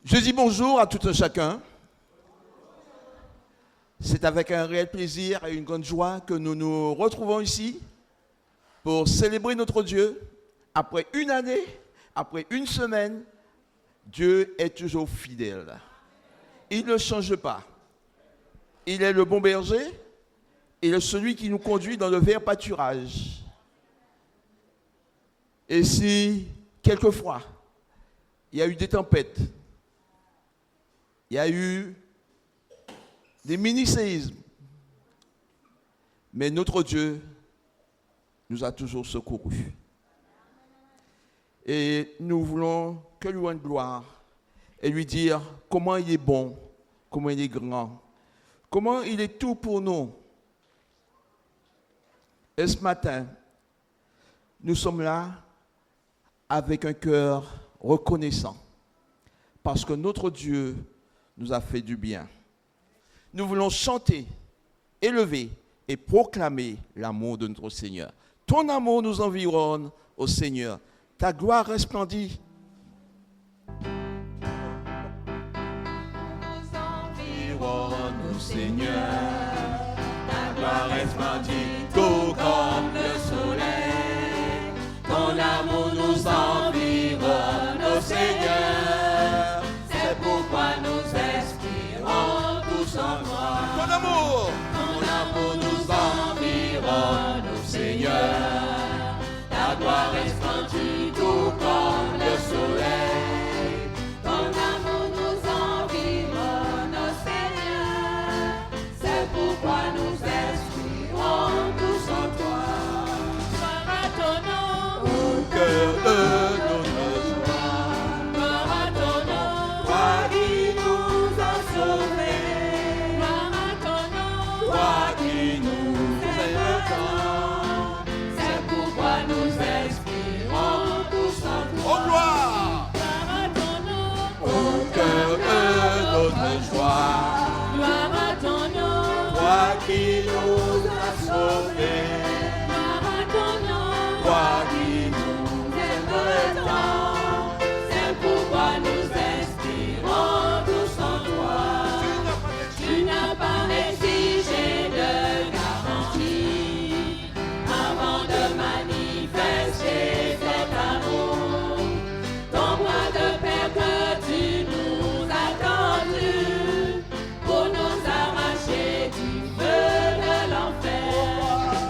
Je dis bonjour à tout un chacun. C'est avec un réel plaisir et une grande joie que nous nous retrouvons ici pour célébrer notre Dieu. Après une année, après une semaine, Dieu est toujours fidèle. Il ne change pas. Il est le bon berger. Il est celui qui nous conduit dans le vert pâturage. Et si, quelquefois, il y a eu des tempêtes, il y a eu des mini-séismes, mais notre Dieu nous a toujours secourus. Et nous voulons que lui rendre gloire et lui dire comment il est bon, comment il est grand, comment il est tout pour nous. Et ce matin, nous sommes là avec un cœur reconnaissant parce que notre Dieu nous a fait du bien. Nous voulons chanter, élever et proclamer l'amour de notre Seigneur. Ton amour nous environne, ô Seigneur. Ta gloire resplendit. Nous environne, ô Seigneur. Ta gloire resplendit tout comme le soleil. Ton amour nous environne, ô Seigneur. C'est pourquoi nous espérons tous en toi. Ton amour Nous environne, ô Seigneur. Ta gloire resplendit tout comme le soleil. Ton amour nous environne, ô Seigneur. C'est pourquoi nous espérons tous en toi. Gloire à ton nom, au cœur de notre joie. Gloire à ton nom, toi qui nous as sauvés. Gloire à ton nom, toi qui nous aimes tant. C'est pourquoi nous espérons tous en toi. Oh gloire Gloire à ton nom, au cœur de notre joie. gloire à ton nom, Toi qui nous as sauvés, gloire à ton nom, toi qui nous aimes tant. C'est pourquoi nous espérons tous en toi. Tu n'as pas exigé de garantie avant de manifester cet amour. Ton bras de père que tu nous as tendu pour nous arracher du feu de l'enfer.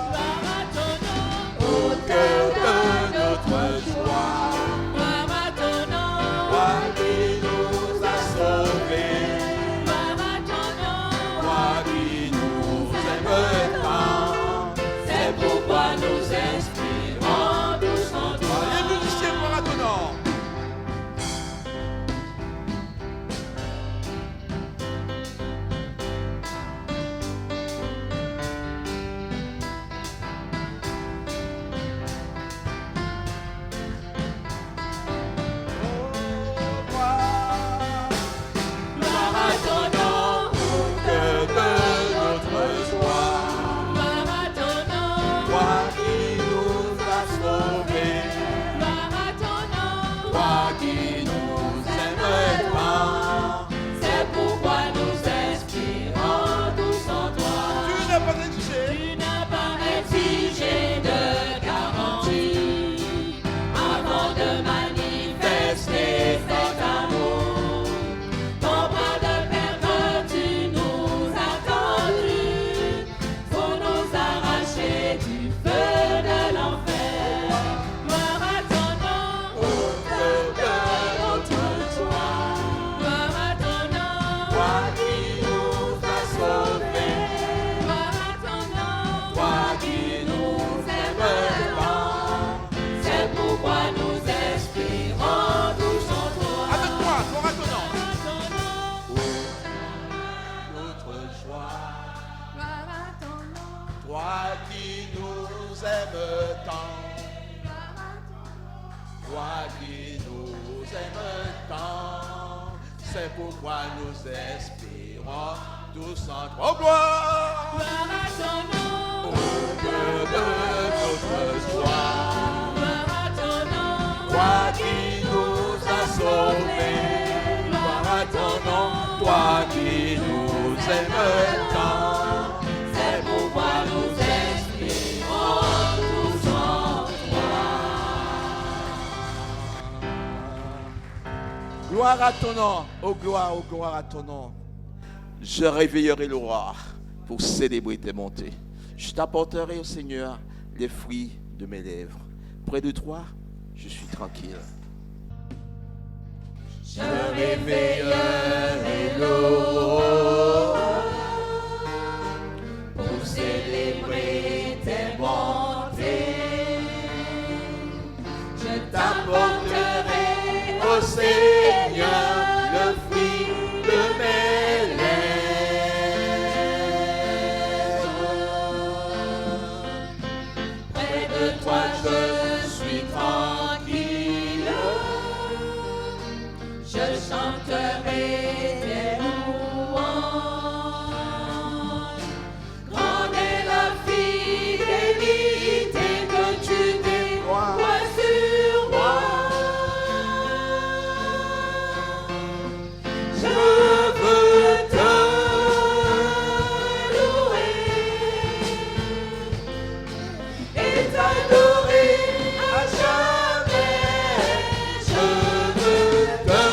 Gloire à ton nom, au cœur de notre joie. gloire à ton nom, Toi qui nous as sauvés, gloire à ton nom. toi qui nous aimes tant. C'est pourquoi nous espérons tous en toi. Les musiciens, gloire à ton nom. Gloire à ton nom, Au cœur de notre joie, gloire à ton nom, toi qui nous as sauvés, gloire à ton nom. toi qui nous aimes tant. C'est pourquoi nous espérons tous en toi. Tu n'as pas exigé Tu n'as pas exigé de garantie avant de manifester cet amour. Ton bras de père que tu nous as tendu pour nous arracher du feu de l'enfer. Gloire à ton nom, au cœur de notre joie, gloire à ton nom, toi qui nous as sauvés, gloire à ton nom. toi qui nous aimes tant. C'est pourquoi nous espérons tous en toi. Avec toi, gloire à ton nom. Gloire à ton nom, Notre joie, gloire à ton nom, toi qui nous aimes tant, gloire à ton nom. toi qui nous aimes tant, c'est pourquoi nous espérons tous en toi. Oh gloire Gloire à ton nom, au cœur de notre joie, gloire à ton nom, toi qui nous as sauvés, gloire aime tant. C'est pourquoi nous espérons tous en Gloire à ton nom, oh gloire à ton nom. Je réveillerai l'aurore pour célébrer tes bontés. Je t'apporterai au Seigneur les fruits de mes lèvres. Près de toi, je suis tranquille. Je réveillerai l'aurore pour célébrer tes bontés. Je t'apporterai au Seigneur le fruit de mes lèvres. Près de toi je suis tranquille. Je chanterai tes louanges. Grande est la fidélité que tu déploies sur moi. Je veux te louer et t'adorer à jamais. Je veux te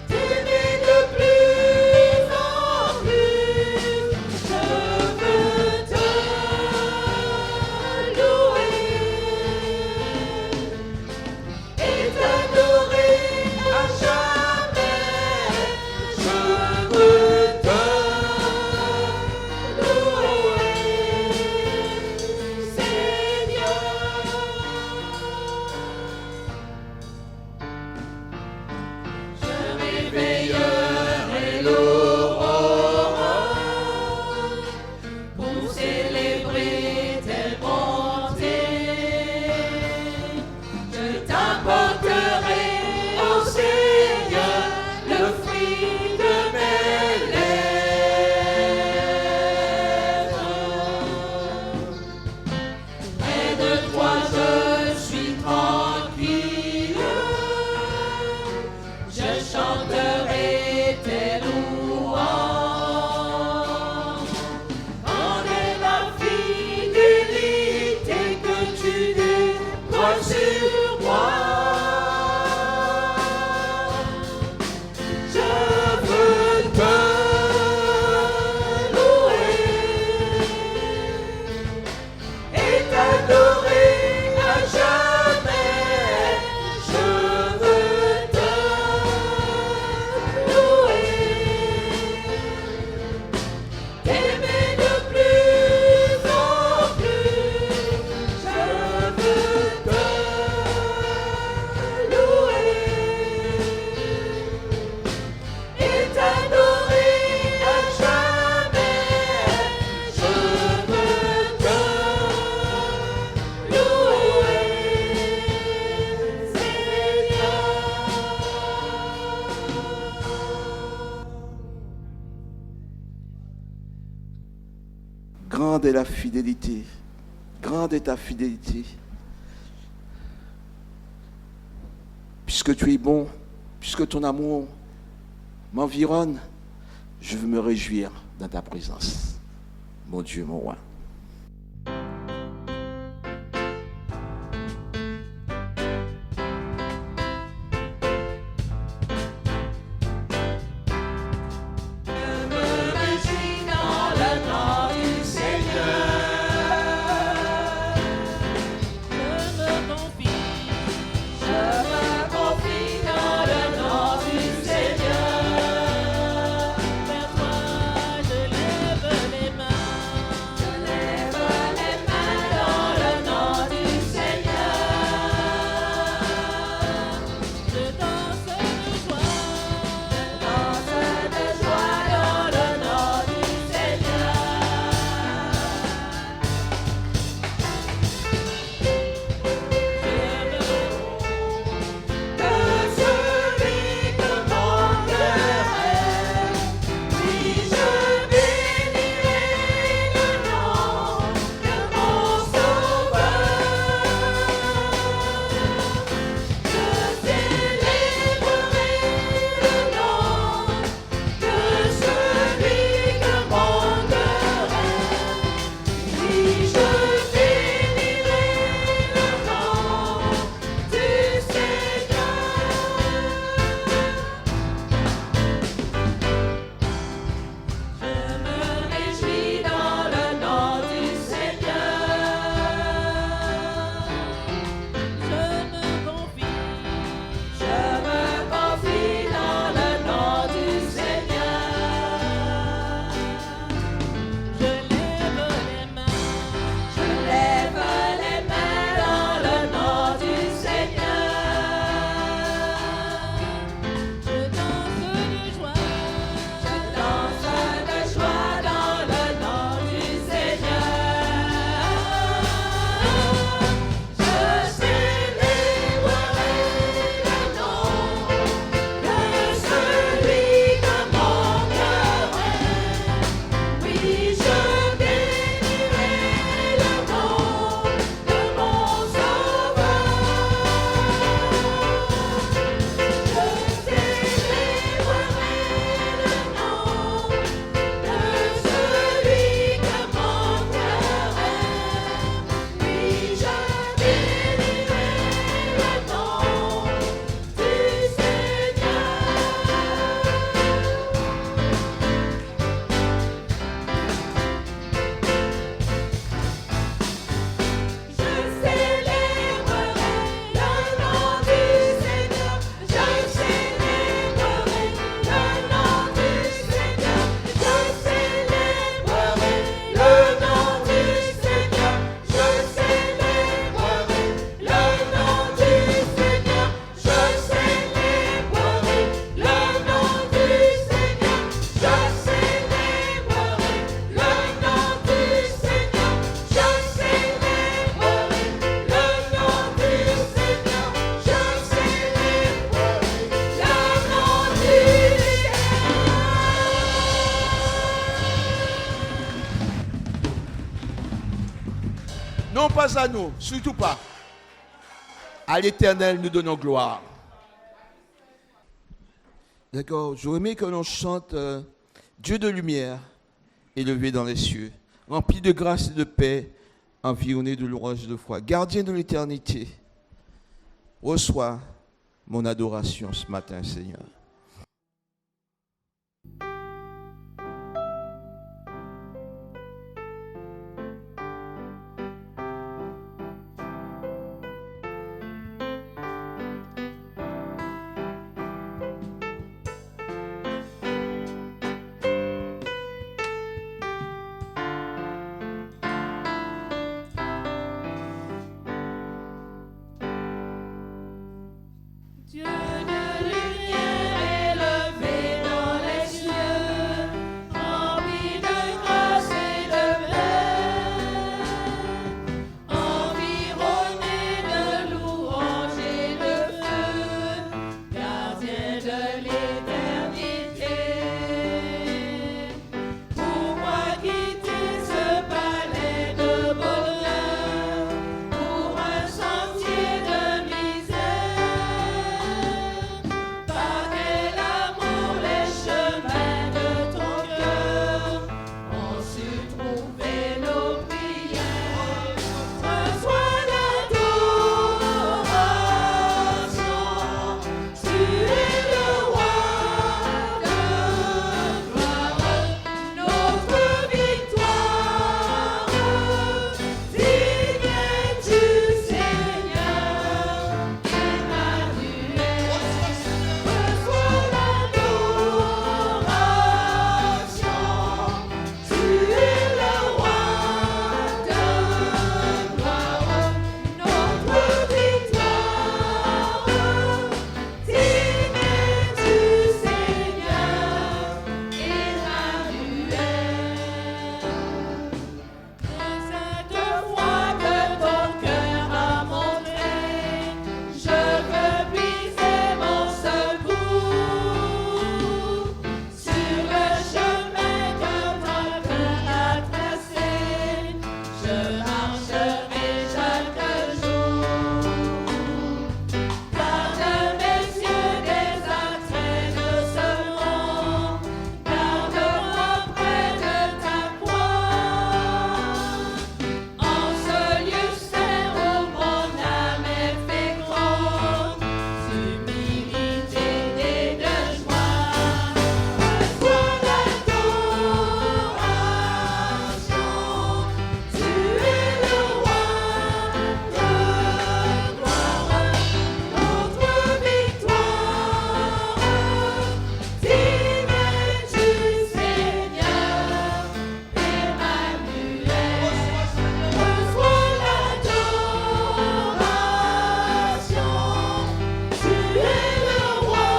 t'aimer de plus en plus. Je veux te louer et t'adorer à jamais. Je veux te louer, Seigneur. Je réveillerai l'aurore pour célébrer tes bontés. Je t'apporterai au Seigneur le fruit de mes lèvres. Près de toi je suis tranquille. Je chanterai tes louanges. Grande est la fidélité que tu déploies sur moi. Je veux te louer et t'adorer à jamais. Je veux te louer, t'aimer de plus en plus. Je veux te louer et t'adorer à jamais. Je veux te louer, Seigneur. Grande est la fidélité. Grande est ta fidélité. Puisque tu es bon, puisque ton amour m'environne, je veux me réjouir dans ta présence. Mon Dieu, mon roi. Je me réjouis dans le nom du Seigneur. Je me confie dans le nom du Seigneur. Vers toi je lève les mains. Je pas à nous, surtout pas. À l'Éternel, nous donnons gloire. D'accord, j'aurais aimé que l'on chante Dieu de lumière, élevé dans les cieux, rempli de grâce et de paix, environné de l'orage de foi. Gardien de l'éternité, reçois mon adoration ce matin, Seigneur. Dieu de lumière élevé dans les cieux, rempli de grâce et de paix, environné de louanges et de feu, gardien de l'éternité. Pourquoi quitter ce palais de bonheur pour un sentier de misère? Par quel amour les chemins de ton cœur ont su trouver nos prières. Reçois l'adoration, tu es le roi de gloire, notre victoire. Digne es-tu, Seigneur, Emmanuel. Reçois l'adoration, tu es le roi de gloire, notre victoire. Digne es-tu, Seigneur, Emmanuel. Cette foi que ton cœur a montrée, je veux puiser mon secours sur le chemin que ton cœur a tracé. Je marcherai chaque jour. Garde mes yeux des attraits de ce monde, garde-moi près de ta croix. En ce lieu saint où mon âme est féconde, d'humilité et de joie. Reçois l'adoration, tu es le roi de gloire, notre victoire. Digne es-tu, Seigneur, Emmanuel. Reçois l'adoration, tu es le roi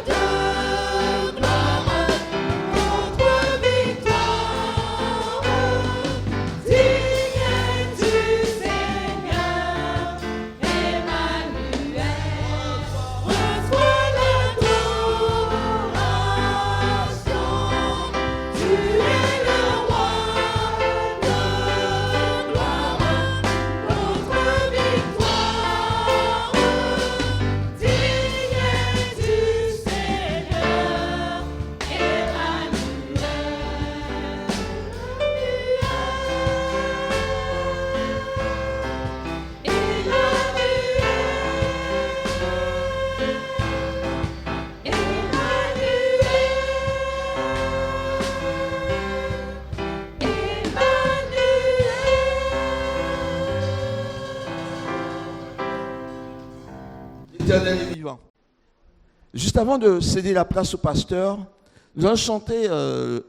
de gloire, notre victoire. Digne es-tu, Seigneur, Emmanuel. Reçois l'adoration, tu es le roi de gloire, notre victoire. Digne es-tu, Seigneur, L'Éternel est vivant. Juste avant de céder la place au pasteur, nous allons chanter le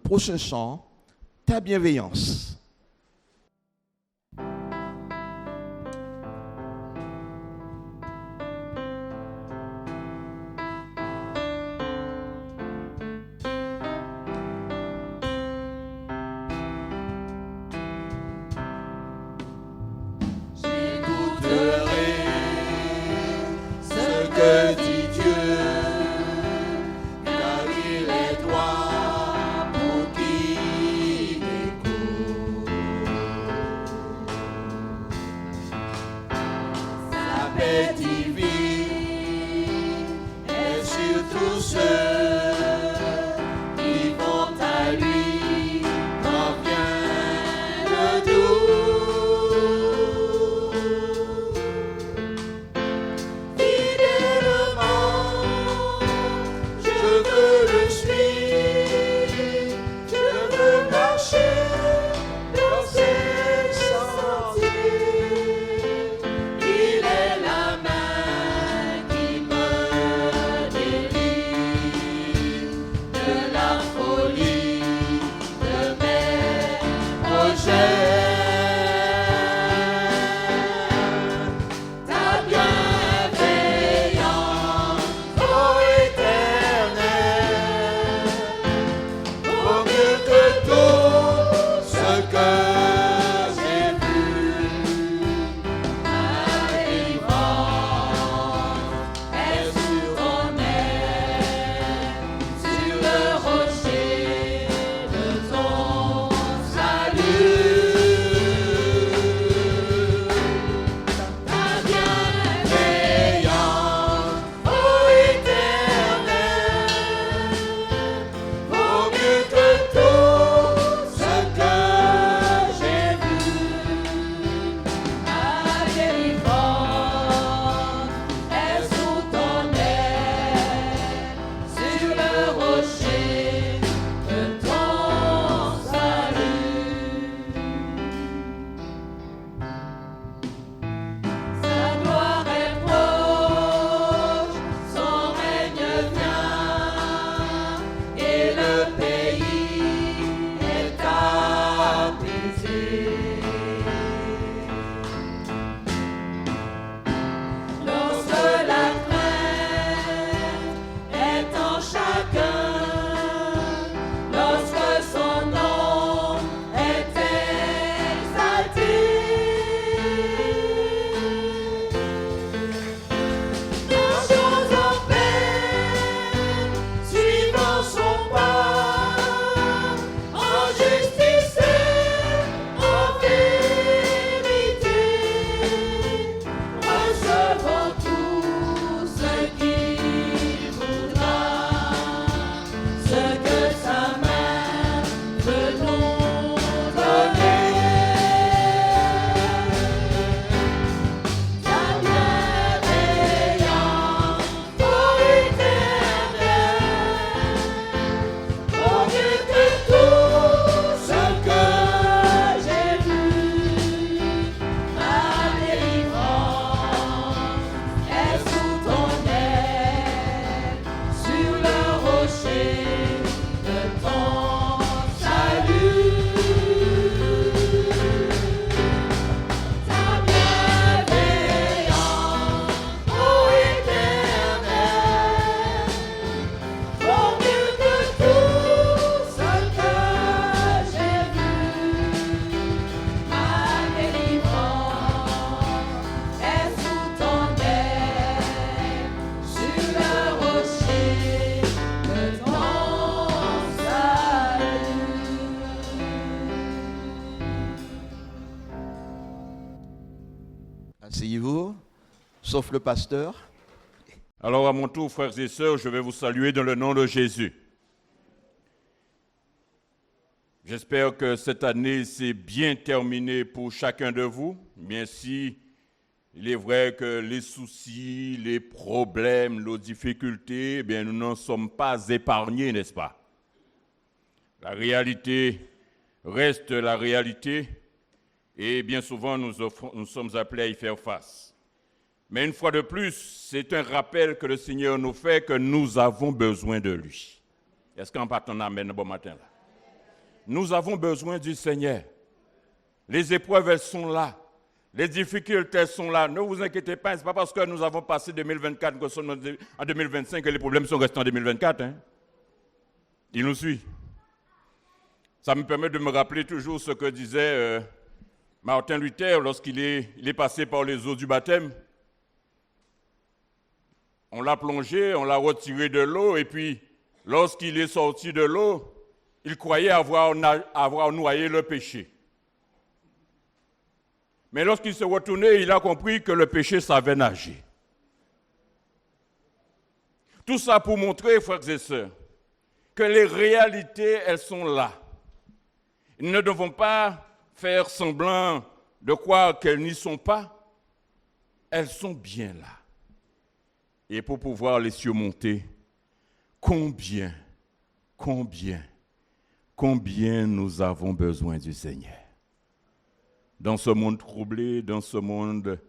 prochain chant, Ta bienveillance. j'écouterai ce que dit Dieu, car il est droit pour qui l'écoute. paix divine est sur tous ceux qui vont à lui quand vient le doux. Fidèlement, je veux le suivre, je veux marcher dans ses sentiers. Il est la main qui me délivre de la folie de mes projets. Ta bienveillance, ô Éternel, vaut mieux que tout ce que j'ai vu. Ma délivrance est sur ton aile, sur le rocher de ton salut. Ta bienveillance, ô Éternel, vaut mieux que tout ce que j'ai vu. Ma délivrance est sous ton aile, sur le rocher de ton salut. Sa gloire est proche, son règne vient, et le pays est apaisé. Lorsque la crainte est en chacun, lorsque son nom est exalté, marchons en paix, suivant son pas, en justice et en vérité, recevons tout ce qu'il voudra, ce que sa main veut nous donner. Ta bienveillance, ô Éternel, vaut mieux que tout ce que j'ai vu. Ma délivrance est sous ton aile, sur le rocher de ton salut. Ta bienveillance, ô Éternel, vaut mieux que tout ce que j'ai vu. Ma délivrance est sous ton aile, sur le rocher de ton salut. Asseyez-vous, sauf le pasteur. Alors à mon tour, frères et sœurs, je vais vous saluer dans le nom de Jésus. J'espère que cette année s'est bien terminée pour chacun de vous. Bien si il est vrai que les soucis, les problèmes, nos difficultés, nous n'en sommes pas épargnés, n'est-ce pas? La réalité reste la réalité et bien souvent nous sommes appelés à y faire face. Mais une fois de plus, c'est un rappel que le Seigneur nous fait que nous avons besoin de lui. Est-ce qu'en partant amène bon matin là? Nous avons besoin du Seigneur. Les épreuves, elles sont là. Les difficultés sont là. Ne vous inquiétez pas, ce n'est pas parce que nous avons passé 2024 que nous sommes en 2025 que les problèmes sont restés en 2024. Hein? Il nous suit. Ça me permet de me rappeler toujours ce que disait Martin Luther lorsqu'il est passé par les eaux du baptême. On l'a plongé, on l'a retiré de l'eau, et puis lorsqu'il est sorti de l'eau, il croyait avoir noyé le péché. Mais lorsqu'il s'est retourné, il a compris que le péché savait nager. Tout ça pour montrer, frères et sœurs, que les réalités, elles sont là. Nous ne devons pas faire semblant de croire qu'elles n'y sont pas. Elles sont bien là. Et pour pouvoir les surmonter, combien nous avons besoin du Seigneur. Dans ce monde troublé, dans ce monde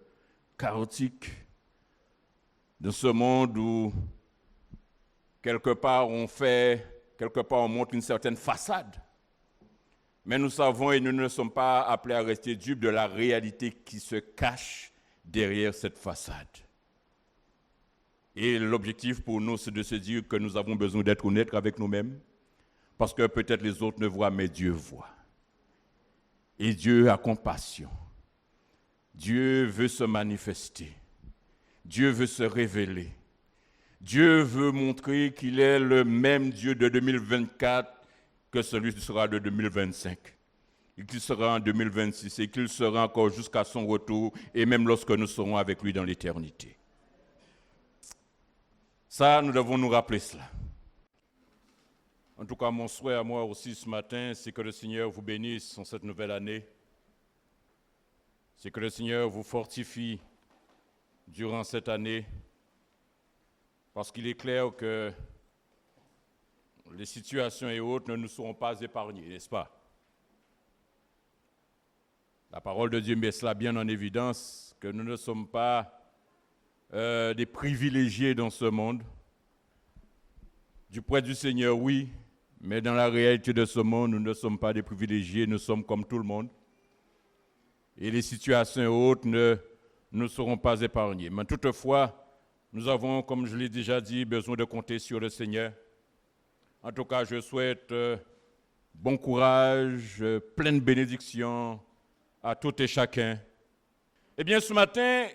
chaotique, dans ce monde où quelque part on montre une certaine façade. Mais nous savons et nous ne sommes pas appelés à rester dupes de la réalité qui se cache derrière cette façade. Et l'objectif pour nous, c'est de se dire que nous avons besoin d'être honnêtes avec nous-mêmes, parce que peut-être les autres ne voient, mais Dieu voit. Et Dieu a compassion. Dieu veut se manifester. Dieu veut se révéler. Dieu veut montrer qu'il est le même Dieu de 2024 que celui qui sera de 2025. Et qu'il sera en 2026 et qu'il sera encore jusqu'à son retour et même lorsque nous serons avec lui dans l'éternité. Ça, nous devons nous rappeler cela. En tout cas, mon souhait à moi aussi ce matin, c'est que le Seigneur vous bénisse en cette nouvelle année. C'est que le Seigneur vous fortifie durant cette année. Parce qu'il est clair que les situations et autres ne nous seront pas épargnées, n'est-ce pas? La parole de Dieu met cela bien en évidence, que nous ne sommes pas des privilégiés dans ce monde. Du point du Seigneur, oui, mais dans la réalité de ce monde, nous ne sommes pas des privilégiés, nous sommes comme tout le monde. Et les situations et autres ne seront pas épargnées. Mais toutefois, nous avons, comme je l'ai déjà dit, besoin de compter sur le Seigneur. En tout cas, je souhaite bon courage, pleine bénédiction à tout et chacun. Eh bien, ce matin,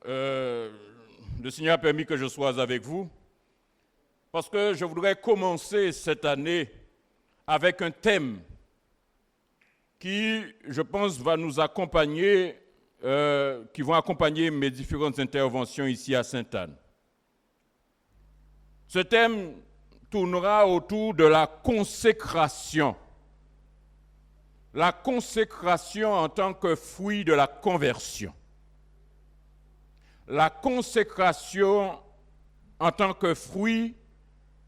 le Seigneur a permis que je sois avec vous, parce que je voudrais commencer cette année avec un thème qui, je pense, va nous accompagner, qui vont accompagner mes différentes interventions ici à Sainte-Anne. Ce thème tournera autour de la consécration. La consécration en tant que fruit de la conversion. La consécration en tant que fruit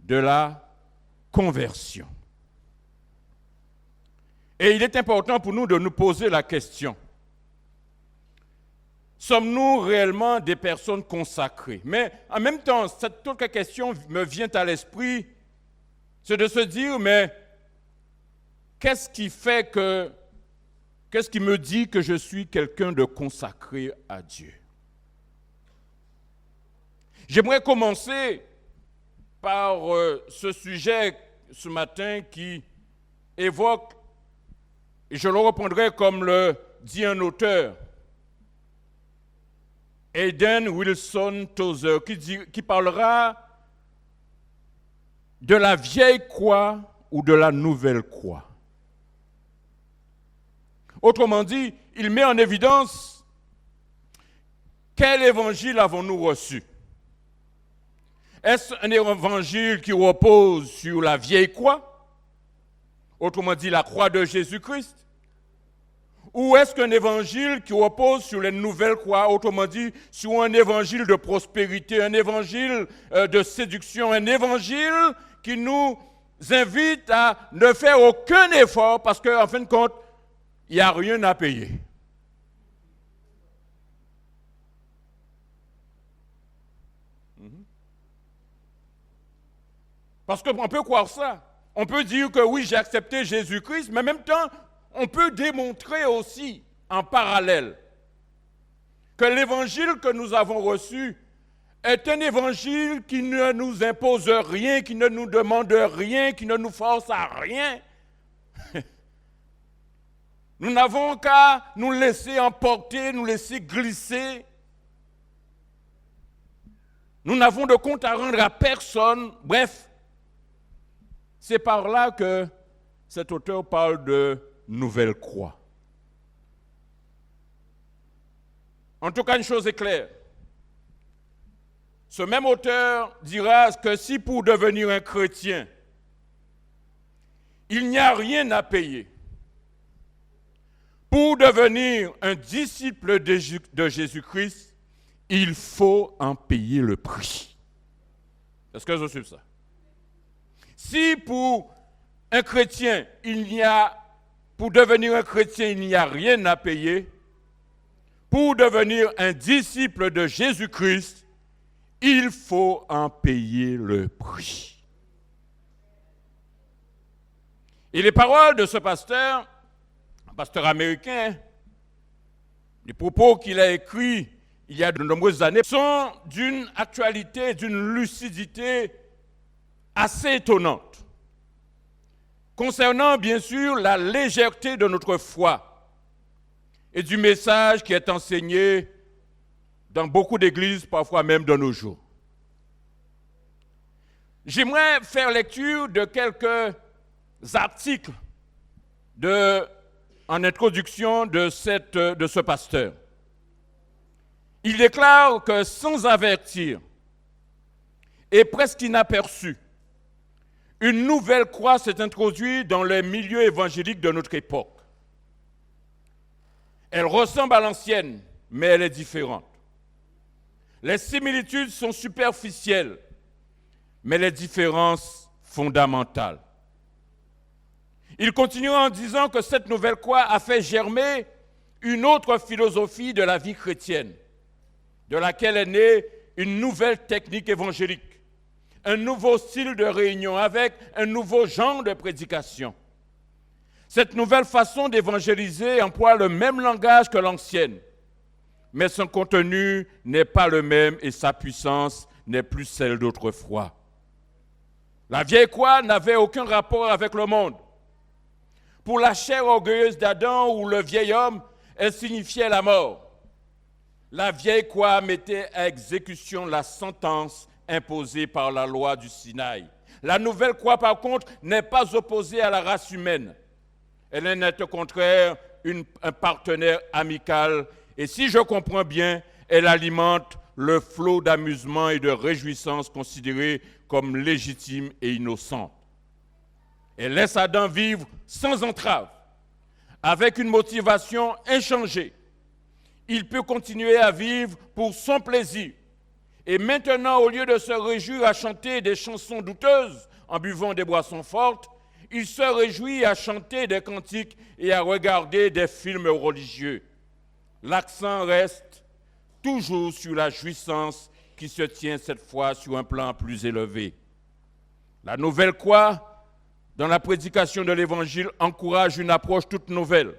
de la conversion. Et il est important pour nous de nous poser la question. Sommes-nous réellement des personnes consacrées? Mais en même temps, cette autre question me vient à l'esprit, c'est de se dire, mais qu'est-ce qui me dit que je suis quelqu'un de consacré à Dieu? J'aimerais commencer par ce sujet ce matin qui évoque, et je le reprendrai comme le dit un auteur, Hayden Wilson Tozer, qui parlera de la vieille croix ou de la nouvelle croix. Autrement dit, il met en évidence quel évangile avons-nous reçu. Est-ce un évangile qui repose sur la vieille croix, autrement dit la croix de Jésus-Christ? Ou est-ce qu'un évangile qui repose sur les nouvelles croix, autrement dit sur un évangile de prospérité, un évangile de séduction, un évangile qui nous invite à ne faire aucun effort parce qu'en fin de compte, il n'y a rien à payer. Parce qu'on peut croire ça. On peut dire que oui, j'ai accepté Jésus-Christ, mais en même temps, on peut démontrer aussi en parallèle que l'évangile que nous avons reçu est un évangile qui ne nous impose rien, qui ne nous demande rien, qui ne nous force à rien. Nous n'avons qu'à nous laisser emporter, nous laisser glisser. Nous n'avons de compte à rendre à personne. Bref, c'est par là que cet auteur parle de nouvelle croix. En tout cas, une chose est claire. Ce même auteur dira que si pour devenir un chrétien, il n'y a rien à payer, pour devenir un disciple de Jésus-Christ, il faut en payer le prix. Est-ce que je suis ça? Si pour un chrétien, pour devenir un chrétien, il n'y a rien à payer, pour devenir un disciple de Jésus-Christ, il faut en payer le prix. Et les paroles de ce pasteur, un pasteur américain, les propos qu'il a écrits il y a de nombreuses années, sont d'une actualité, d'une lucidité assez étonnante, concernant bien sûr la légèreté de notre foi et du message qui est enseigné dans beaucoup d'églises, parfois même de nos jours. J'aimerais faire lecture de quelques articles en introduction de ce pasteur. Il déclare que sans avertir et presque inaperçu, une nouvelle croix s'est introduite dans les milieux évangéliques de notre époque. Elle ressemble à l'ancienne, mais elle est différente. Les similitudes sont superficielles, mais les différences fondamentales. Il continue en disant que cette nouvelle croix a fait germer une autre philosophie de la vie chrétienne, de laquelle est née une nouvelle technique évangélique, un nouveau style de réunion avec un nouveau genre de prédication. Cette nouvelle façon d'évangéliser emploie le même langage que l'ancienne, mais son contenu n'est pas le même et sa puissance n'est plus celle d'autrefois. La vieille croix n'avait aucun rapport avec le monde. Pour la chair orgueilleuse d'Adam ou le vieil homme, elle signifiait la mort. La vieille croix mettait à exécution la sentence imposée par la loi du Sinaï. La nouvelle croix, par contre, n'est pas opposée à la race humaine. Elle est au contraire un partenaire amical. Et si je comprends bien, elle alimente le flot d'amusement et de réjouissance considérés comme légitimes et innocents. Elle laisse Adam vivre sans entrave, avec une motivation inchangée. Il peut continuer à vivre pour son plaisir. Et maintenant, au lieu de se réjouir à chanter des chansons douteuses en buvant des boissons fortes, il se réjouit à chanter des cantiques et à regarder des films religieux. L'accent reste toujours sur la jouissance qui se tient cette fois sur un plan plus élevé. La nouvelle croix, dans la prédication de l'Évangile, encourage une approche toute nouvelle.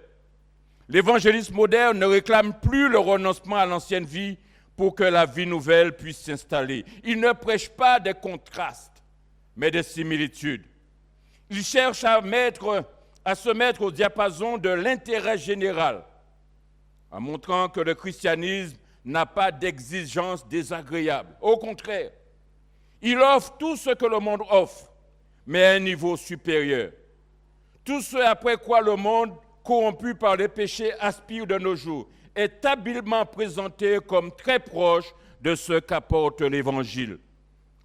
L'évangélisme moderne ne réclame plus le renoncement à l'ancienne vie pour que la vie nouvelle puisse s'installer. Il ne prêche pas des contrastes, mais des similitudes. Il cherche à se mettre au diapason de l'intérêt général, en montrant que le christianisme n'a pas d'exigence désagréable. Au contraire, il offre tout ce que le monde offre, mais à un niveau supérieur. Tout ce après quoi le monde, corrompu par les péchés, aspire de nos jours, est habilement présenté comme très proche de ce qu'apporte l'Évangile,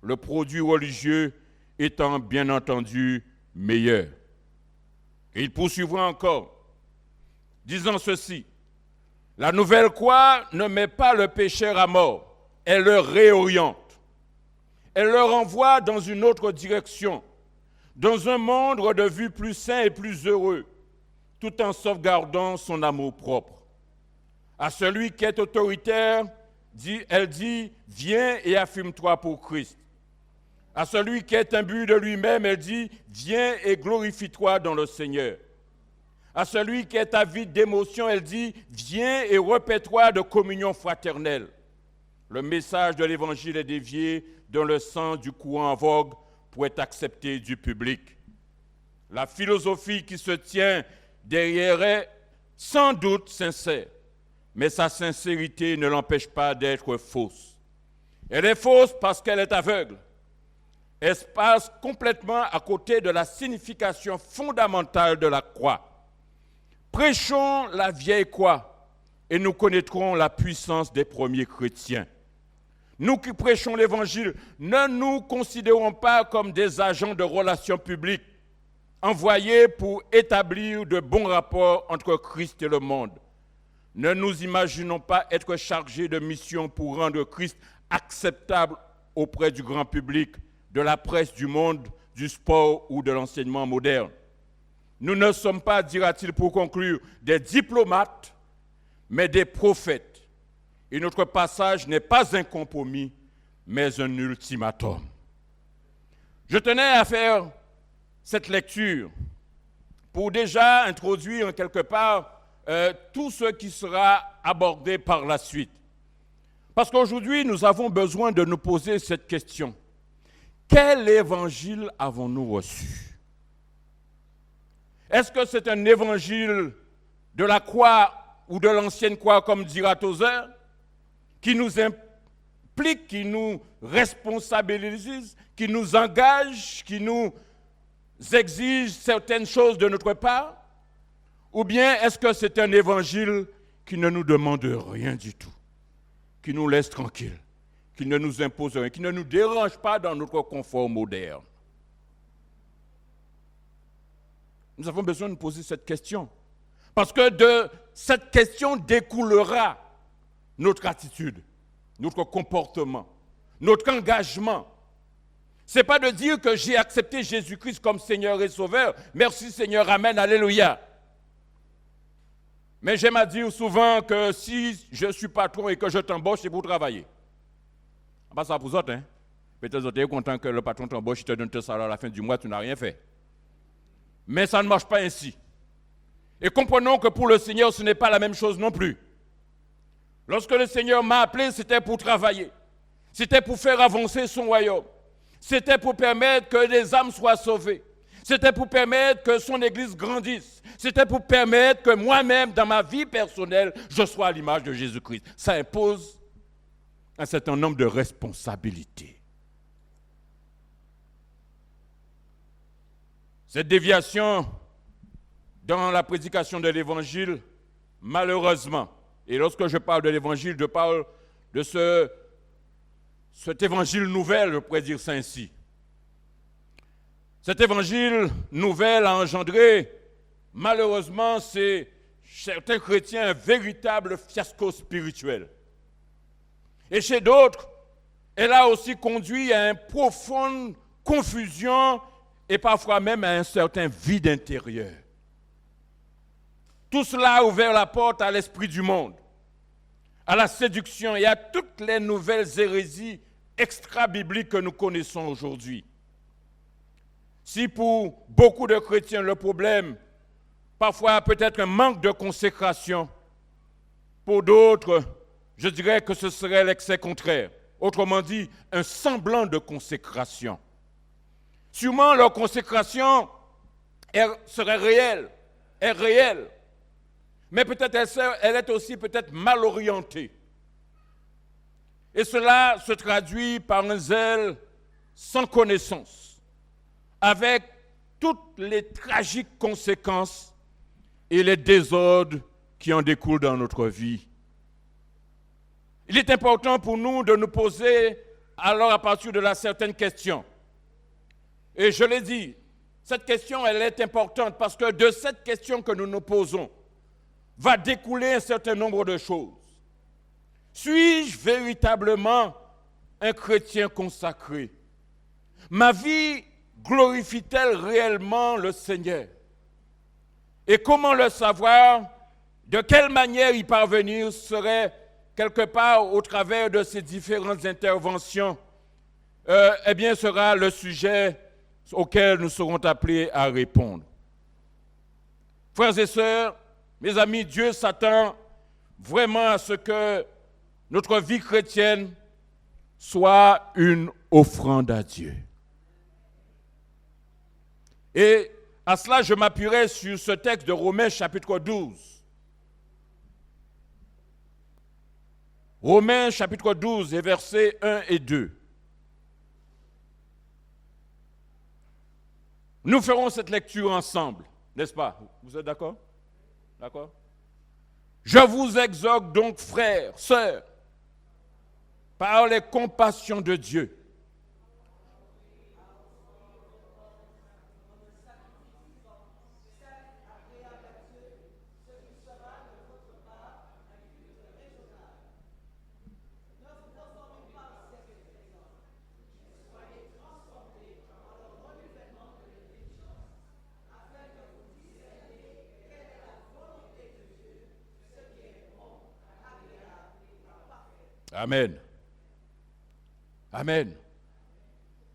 le produit religieux étant bien entendu meilleur. Et il poursuivra encore, disant ceci: la nouvelle croix ne met pas le pécheur à mort, elle le réoriente. Elle le renvoie dans une autre direction, dans un monde de vue plus sain et plus heureux, tout en sauvegardant son amour-propre. À celui qui est autoritaire, elle dit « Viens et affirme-toi pour Christ ». À celui qui est imbu de lui-même, elle dit « Viens et glorifie-toi dans le Seigneur ». À celui qui est avide d'émotion, elle dit « Viens et repais-toi de communion fraternelle ». Le message de l'Évangile est dévié dans le sens du courant en vogue pour être accepté du public. La philosophie qui se tient derrière est sans doute sincère, mais sa sincérité ne l'empêche pas d'être fausse. Elle est fausse parce qu'elle est aveugle. Elle passe complètement à côté de la signification fondamentale de la croix. Prêchons la vieille croix, et nous connaîtrons la puissance des premiers chrétiens. Nous qui prêchons l'Évangile, ne nous considérons pas comme des agents de relations publiques envoyés pour établir de bons rapports entre Christ et le monde. Ne nous imaginons pas être chargés de mission pour rendre Christ acceptable auprès du grand public, de la presse du monde, du sport ou de l'enseignement moderne. Nous ne sommes pas, dira-t-il pour conclure, des diplomates, mais des prophètes. Et notre passage n'est pas un compromis, mais un ultimatum. Je tenais à faire cette lecture pour déjà introduire en quelque part tout ce qui sera abordé par la suite. Parce qu'aujourd'hui, nous avons besoin de nous poser cette question. Quel évangile avons-nous reçu? Est-ce que c'est un évangile de la croix ou de l'ancienne croix, comme dira Tozer, qui nous implique, qui nous responsabilise, qui nous engage, qui nous exige certaines choses de notre part? Ou bien est-ce que c'est un évangile qui ne nous demande rien du tout, qui nous laisse tranquilles, qui ne nous impose rien, qui ne nous dérange pas dans notre confort moderne? Nous avons besoin de poser cette question. Parce que de cette question découlera notre attitude, notre comportement, notre engagement. Ce n'est pas de dire que j'ai accepté Jésus-Christ comme Seigneur et Sauveur. Merci Seigneur, Amen, Alléluia. Mais j'aime à dire souvent que si je suis patron et que je t'embauche, c'est pour travailler. Pas ça pour vous autres, hein. Peut-être que tu es content que le patron t'embauche, il te donne ton salaire à la fin du mois, tu n'as rien fait. Mais ça ne marche pas ainsi. Et comprenons que pour le Seigneur, ce n'est pas la même chose non plus. Lorsque le Seigneur m'a appelé, c'était pour travailler. C'était pour faire avancer son royaume. C'était pour permettre que les âmes soient sauvées. C'était pour permettre que son Église grandisse. C'était pour permettre que moi-même, dans ma vie personnelle, je sois à l'image de Jésus-Christ. Ça impose un certain nombre de responsabilités. Cette déviation dans la prédication de l'Évangile, malheureusement, et lorsque je parle de l'Évangile, je parle de cet Évangile nouvel, je pourrais dire ça ainsi. Cet Évangile nouvel a engendré, malheureusement, chez certains chrétiens, un véritable fiasco spirituel. Et chez d'autres, elle a aussi conduit à une profonde confusion et parfois même à un certain vide intérieur. Tout cela a ouvert la porte à l'esprit du monde, à la séduction et à toutes les nouvelles hérésies extra-bibliques que nous connaissons aujourd'hui. Si pour beaucoup de chrétiens le problème, parfois peut-être un manque de consécration, pour d'autres, je dirais que ce serait l'excès contraire. Autrement dit, un semblant de consécration. Sûrement leur consécration serait réelle, est réelle. Mais peut-être elle est aussi peut-être mal orientée. Et cela se traduit par un zèle sans connaissance, avec toutes les tragiques conséquences et les désordres qui en découlent dans notre vie. Il est important pour nous de nous poser alors à partir de là certaines questions. Et je l'ai dit, cette question elle est importante parce que de cette question que nous nous posons, va découler un certain nombre de choses. Suis-je véritablement un chrétien consacré? Ma vie glorifie-t-elle réellement le Seigneur? Et comment le savoir? De quelle manière y parvenir serait quelque part au travers de ces différentes interventions? Eh bien, sera le sujet auquel nous serons appelés à répondre. Frères et sœurs, mes amis, Dieu s'attend vraiment à ce que notre vie chrétienne soit une offrande à Dieu. Et à cela, je m'appuierai sur ce texte de Romains chapitre 12. Romains chapitre 12 et versets 1 et 2. Nous ferons cette lecture ensemble, n'est-ce pas? Vous êtes d'accord? D'accord? Je vous exhorte donc, frères, sœurs, par les compassions de Dieu. Amen. Amen.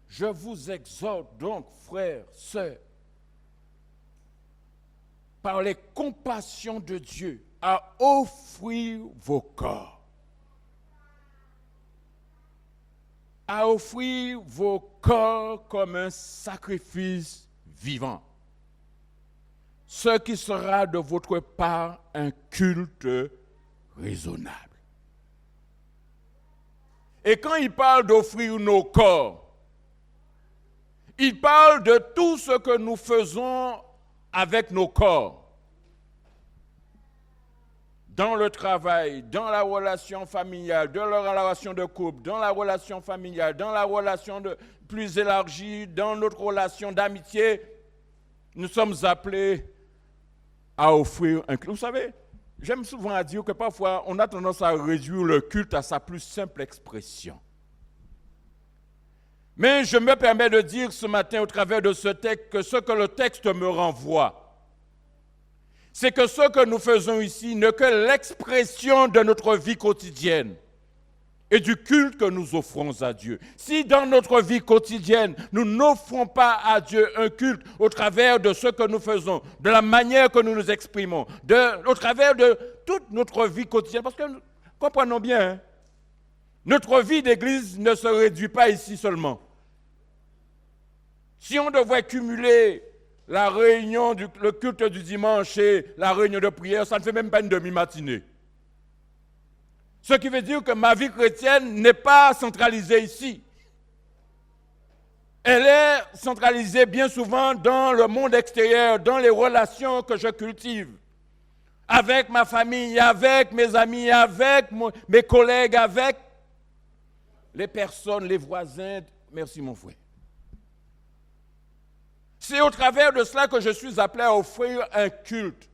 Je vous exhorte donc, frères, sœurs, par les compassions de Dieu, à offrir vos corps. À offrir vos corps comme un sacrifice vivant. Ce qui sera de votre part un culte raisonnable. Et quand il parle d'offrir nos corps, il parle de tout ce que nous faisons avec nos corps. Dans le travail, dans la relation familiale, dans la relation de couple, dans la relation familiale, dans la relation plus élargie, dans notre relation d'amitié, nous sommes appelés à offrir un culte. Vous savez, j'aime souvent dire que parfois, on a tendance à réduire le culte à sa plus simple expression. Mais je me permets de dire ce matin au travers de ce texte que ce que le texte me renvoie, c'est que ce que nous faisons ici n'est que l'expression de notre vie quotidienne et du culte que nous offrons à Dieu. Si dans notre vie quotidienne, nous n'offrons pas à Dieu un culte au travers de ce que nous faisons, de la manière que nous nous exprimons, au travers de toute notre vie quotidienne, parce que, comprenons bien, hein, notre vie d'église ne se réduit pas ici seulement. Si on devait cumuler la réunion, le culte du dimanche et la réunion de prière, ça ne fait même pas une demi-matinée. Ce qui veut dire que ma vie chrétienne n'est pas centralisée ici. Elle est centralisée bien souvent dans le monde extérieur, dans les relations que je cultive. Avec ma famille, avec mes amis, avec mes collègues, avec les personnes, les voisins. Merci mon frère. C'est au travers de cela que je suis appelé à offrir un culte.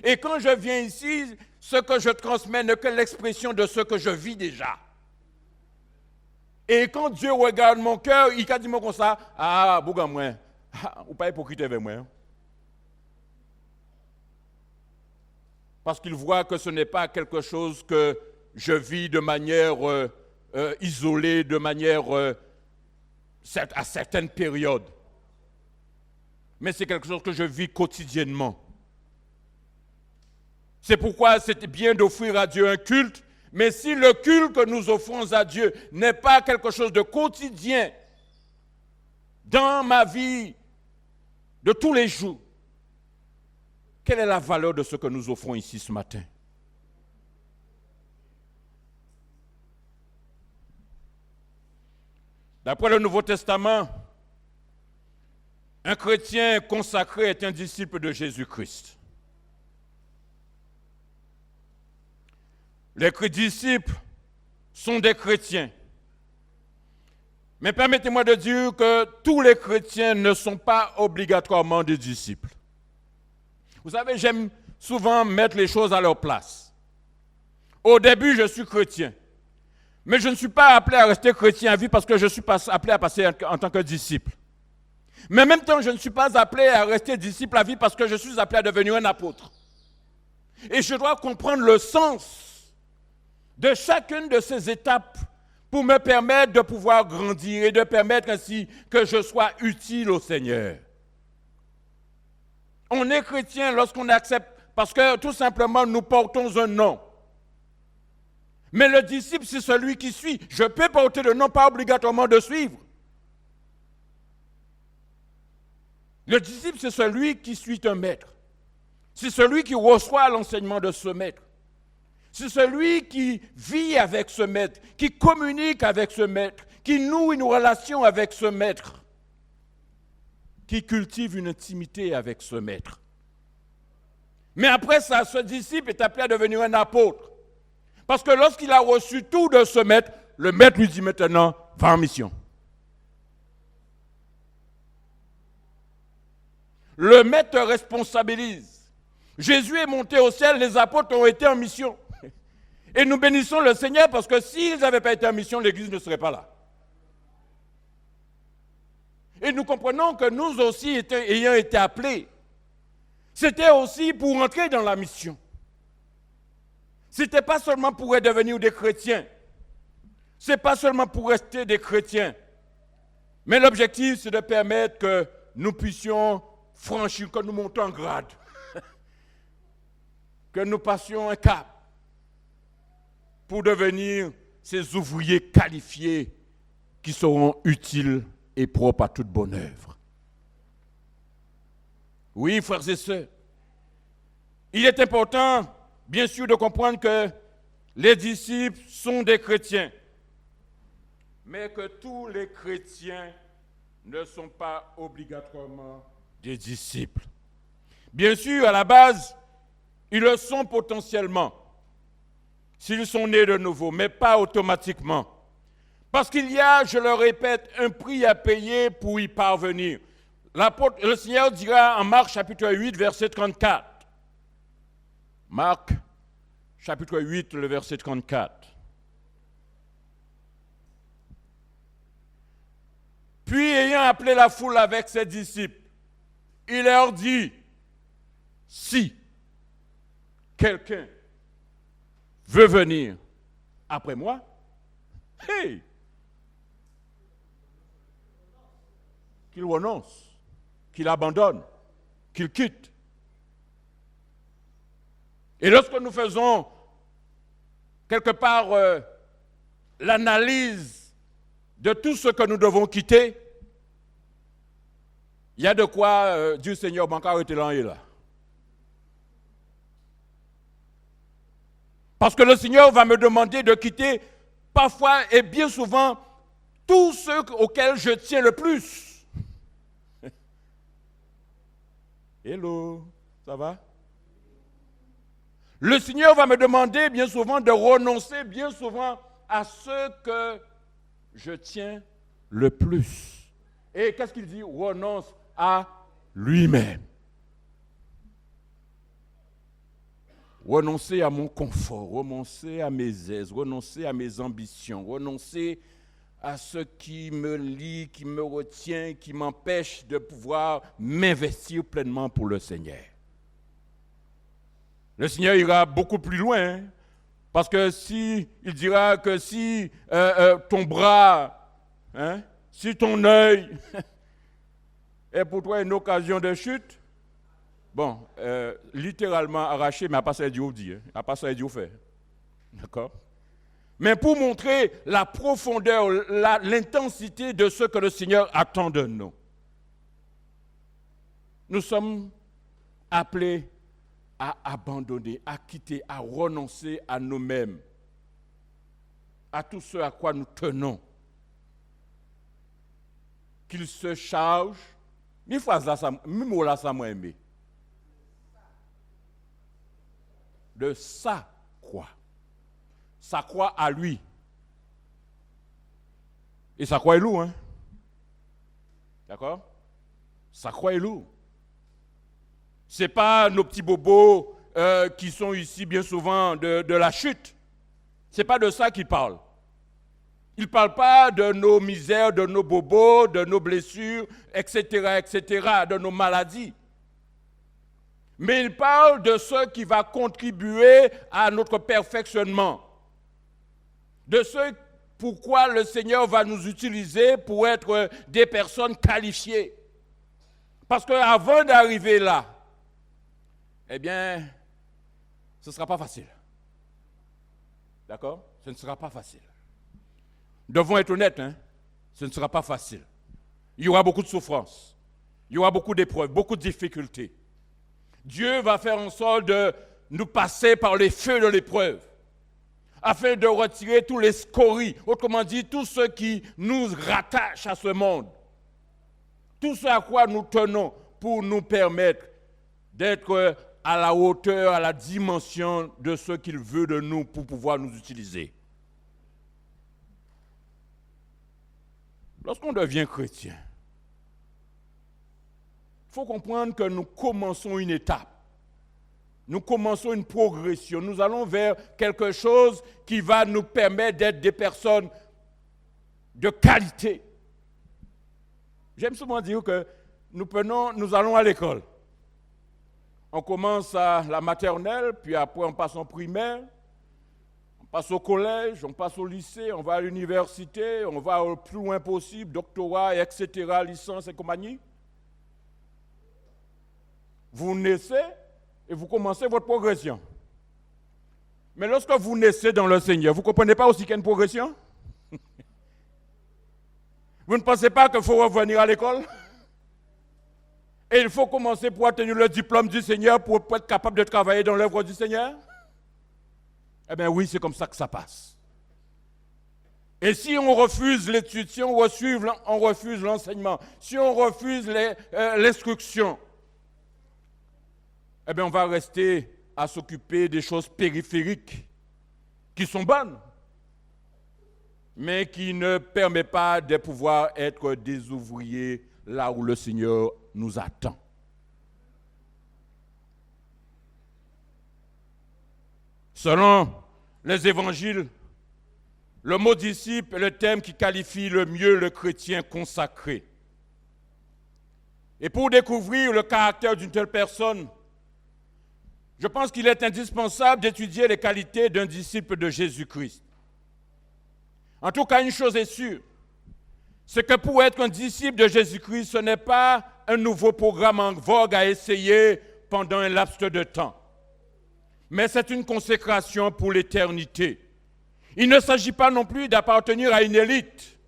Et quand je viens ici, ce que je transmets n'est que l'expression de ce que je vis déjà. Et quand Dieu regarde mon cœur, il a dit comme ça, ah, bouga moi, ou pas hypocrite avec moi. Parce qu'il voit que ce n'est pas quelque chose que je vis de manière isolée, de manière à certaines périodes. Mais c'est quelque chose que je vis quotidiennement. C'est pourquoi c'est bien d'offrir à Dieu un culte, mais si le culte que nous offrons à Dieu n'est pas quelque chose de quotidien dans ma vie de tous les jours, quelle est la valeur de ce que nous offrons ici ce matin? D'après le Nouveau Testament, un chrétien consacré est un disciple de Jésus-Christ. Les disciples sont des chrétiens. Mais permettez-moi de dire que tous les chrétiens ne sont pas obligatoirement des disciples. Vous savez, j'aime souvent mettre les choses à leur place. Au début, je suis chrétien. Mais je ne suis pas appelé à rester chrétien à vie parce que je suis appelé à passer en tant que disciple. Mais en même temps, je ne suis pas appelé à rester disciple à vie parce que je suis appelé à devenir un apôtre. Et je dois comprendre le sens de chacune de ces étapes pour me permettre de pouvoir grandir et de permettre ainsi que je sois utile au Seigneur. On est chrétien lorsqu'on accepte, parce que tout simplement nous portons un nom. Mais le disciple, c'est celui qui suit. Je peux porter le nom, pas obligatoirement de suivre. Le disciple, c'est celui qui suit un maître. C'est celui qui reçoit l'enseignement de ce maître. C'est celui qui vit avec ce maître, qui communique avec ce maître, qui noue une relation avec ce maître, qui cultive une intimité avec ce maître. Mais après ça, ce disciple est appelé à devenir un apôtre. Parce que lorsqu'il a reçu tout de ce maître, le maître lui dit maintenant, va en mission. Le maître te responsabilise. Jésus est monté au ciel, les apôtres ont été en mission. Et nous bénissons le Seigneur parce que s'ils n'avaient pas été en mission, l'Église ne serait pas là. Et nous comprenons que nous aussi, ayant été appelés, c'était aussi pour entrer dans la mission. Ce n'était pas seulement pour devenir des chrétiens. Ce n'est pas seulement pour rester des chrétiens. Mais l'objectif, c'est de permettre que nous puissions franchir, que nous montons en grade. Que nous passions un cap pour devenir ces ouvriers qualifiés qui seront utiles et propres à toute bonne œuvre. Oui, frères et sœurs, il est important, bien sûr, de comprendre que les disciples sont des chrétiens, mais que tous les chrétiens ne sont pas obligatoirement des disciples. Bien sûr, à la base, ils le sont potentiellement, s'ils sont nés de nouveau, mais pas automatiquement. Parce qu'il y a, je le répète, un prix à payer pour y parvenir. Le Seigneur dira en Marc chapitre 8, verset 34. Marc chapitre 8, le verset 34. Puis, ayant appelé la foule avec ses disciples, il leur dit, si quelqu'un veut venir après moi, hey, qu'il renonce, qu'il abandonne, qu'il quitte. Et lorsque nous faisons quelque part l'analyse de tout ce que nous devons quitter, il y a de quoi Dieu Seigneur bancaire était là et là. Parce que le Seigneur va me demander de quitter parfois et bien souvent tous ceux auxquels je tiens le plus. Hello, ça va? Le Seigneur va me demander bien souvent de renoncer bien souvent à ceux que je tiens le plus. Et qu'est-ce qu'il dit? Renonce à lui-même. Renoncer à mon confort, renoncer à mes aises, renoncer à mes ambitions, renoncer à ce qui me lie, qui me retient, qui m'empêche de pouvoir m'investir pleinement pour le Seigneur. Le Seigneur ira beaucoup plus loin, hein, parce que il dira que si ton bras, hein, si ton œil est pour toi une occasion de chute, bon, littéralement arraché, mais à pas ça Dieu dit, à pas ça Dieu fait. D'accord? Mais pour montrer la profondeur, l'intensité de ce que le Seigneur attend de nous. Nous sommes appelés à abandonner, à quitter, à renoncer à nous-mêmes, à tout ce à quoi nous tenons. Qu'il se charge, une phrase là, même là, ça m'a aimé. De sa croix. Sa croix à lui. Et sa croix est lourd, hein? D'accord? Sa croix est lourd. Ce n'est pas nos petits bobos qui sont ici bien souvent de la chute. Ce n'est pas de ça qu'il parle. Il ne parle pas de nos misères, de nos bobos, de nos blessures, etc., de nos maladies. Mais il parle de ce qui va contribuer à notre perfectionnement. De ce pourquoi le Seigneur va nous utiliser pour être des personnes qualifiées. Parce qu'avant d'arriver là, eh bien, ce ne sera pas facile. D'accord? Ce ne sera pas facile. Devons être honnêtes, hein? Ce ne sera pas facile. Il y aura beaucoup de souffrances. Il y aura beaucoup d'épreuves, beaucoup de difficultés. Dieu va faire en sorte de nous passer par les feux de l'épreuve, afin de retirer tous les scories, autrement dit, tout ce qui nous rattache à ce monde, tout ce à quoi nous tenons pour nous permettre d'être à la hauteur, à la dimension de ce qu'il veut de nous pour pouvoir nous utiliser. Lorsqu'on devient chrétien, il faut comprendre que nous commençons une étape. Nous commençons une progression. Nous allons vers quelque chose qui va nous permettre d'être des personnes de qualité. J'aime souvent dire que nous allons à l'école. On commence à la maternelle, puis après on passe en primaire, on passe au collège, on passe au lycée, on va à l'université, on va au plus loin possible, doctorat, etc., licence et compagnie. Vous naissez et vous commencez votre progression. Mais lorsque vous naissez dans le Seigneur, vous ne comprenez pas aussi qu'il y a une progression? Vous ne pensez pas qu'il faut revenir à l'école? Et il faut commencer pour obtenir le diplôme du Seigneur pour être capable de travailler dans l'œuvre du Seigneur? Eh bien oui, c'est comme ça que ça passe. Et si on refuse l'étude, si on refuse l'enseignement, si on refuse l'instruction, eh bien on va rester à s'occuper des choses périphériques qui sont bonnes, mais qui ne permettent pas de pouvoir être des ouvriers là où le Seigneur nous attend. Selon les évangiles, le mot disciple est le terme qui qualifie le mieux le chrétien consacré. Et pour découvrir le caractère d'une telle personne, je pense qu'il est indispensable d'étudier les qualités d'un disciple de Jésus-Christ. En tout cas, une chose est sûre, c'est que pour être un disciple de Jésus-Christ, ce n'est pas un nouveau programme en vogue à essayer pendant un laps de temps. Mais c'est une consécration pour l'éternité. Il ne s'agit pas non plus d'appartenir à une élite,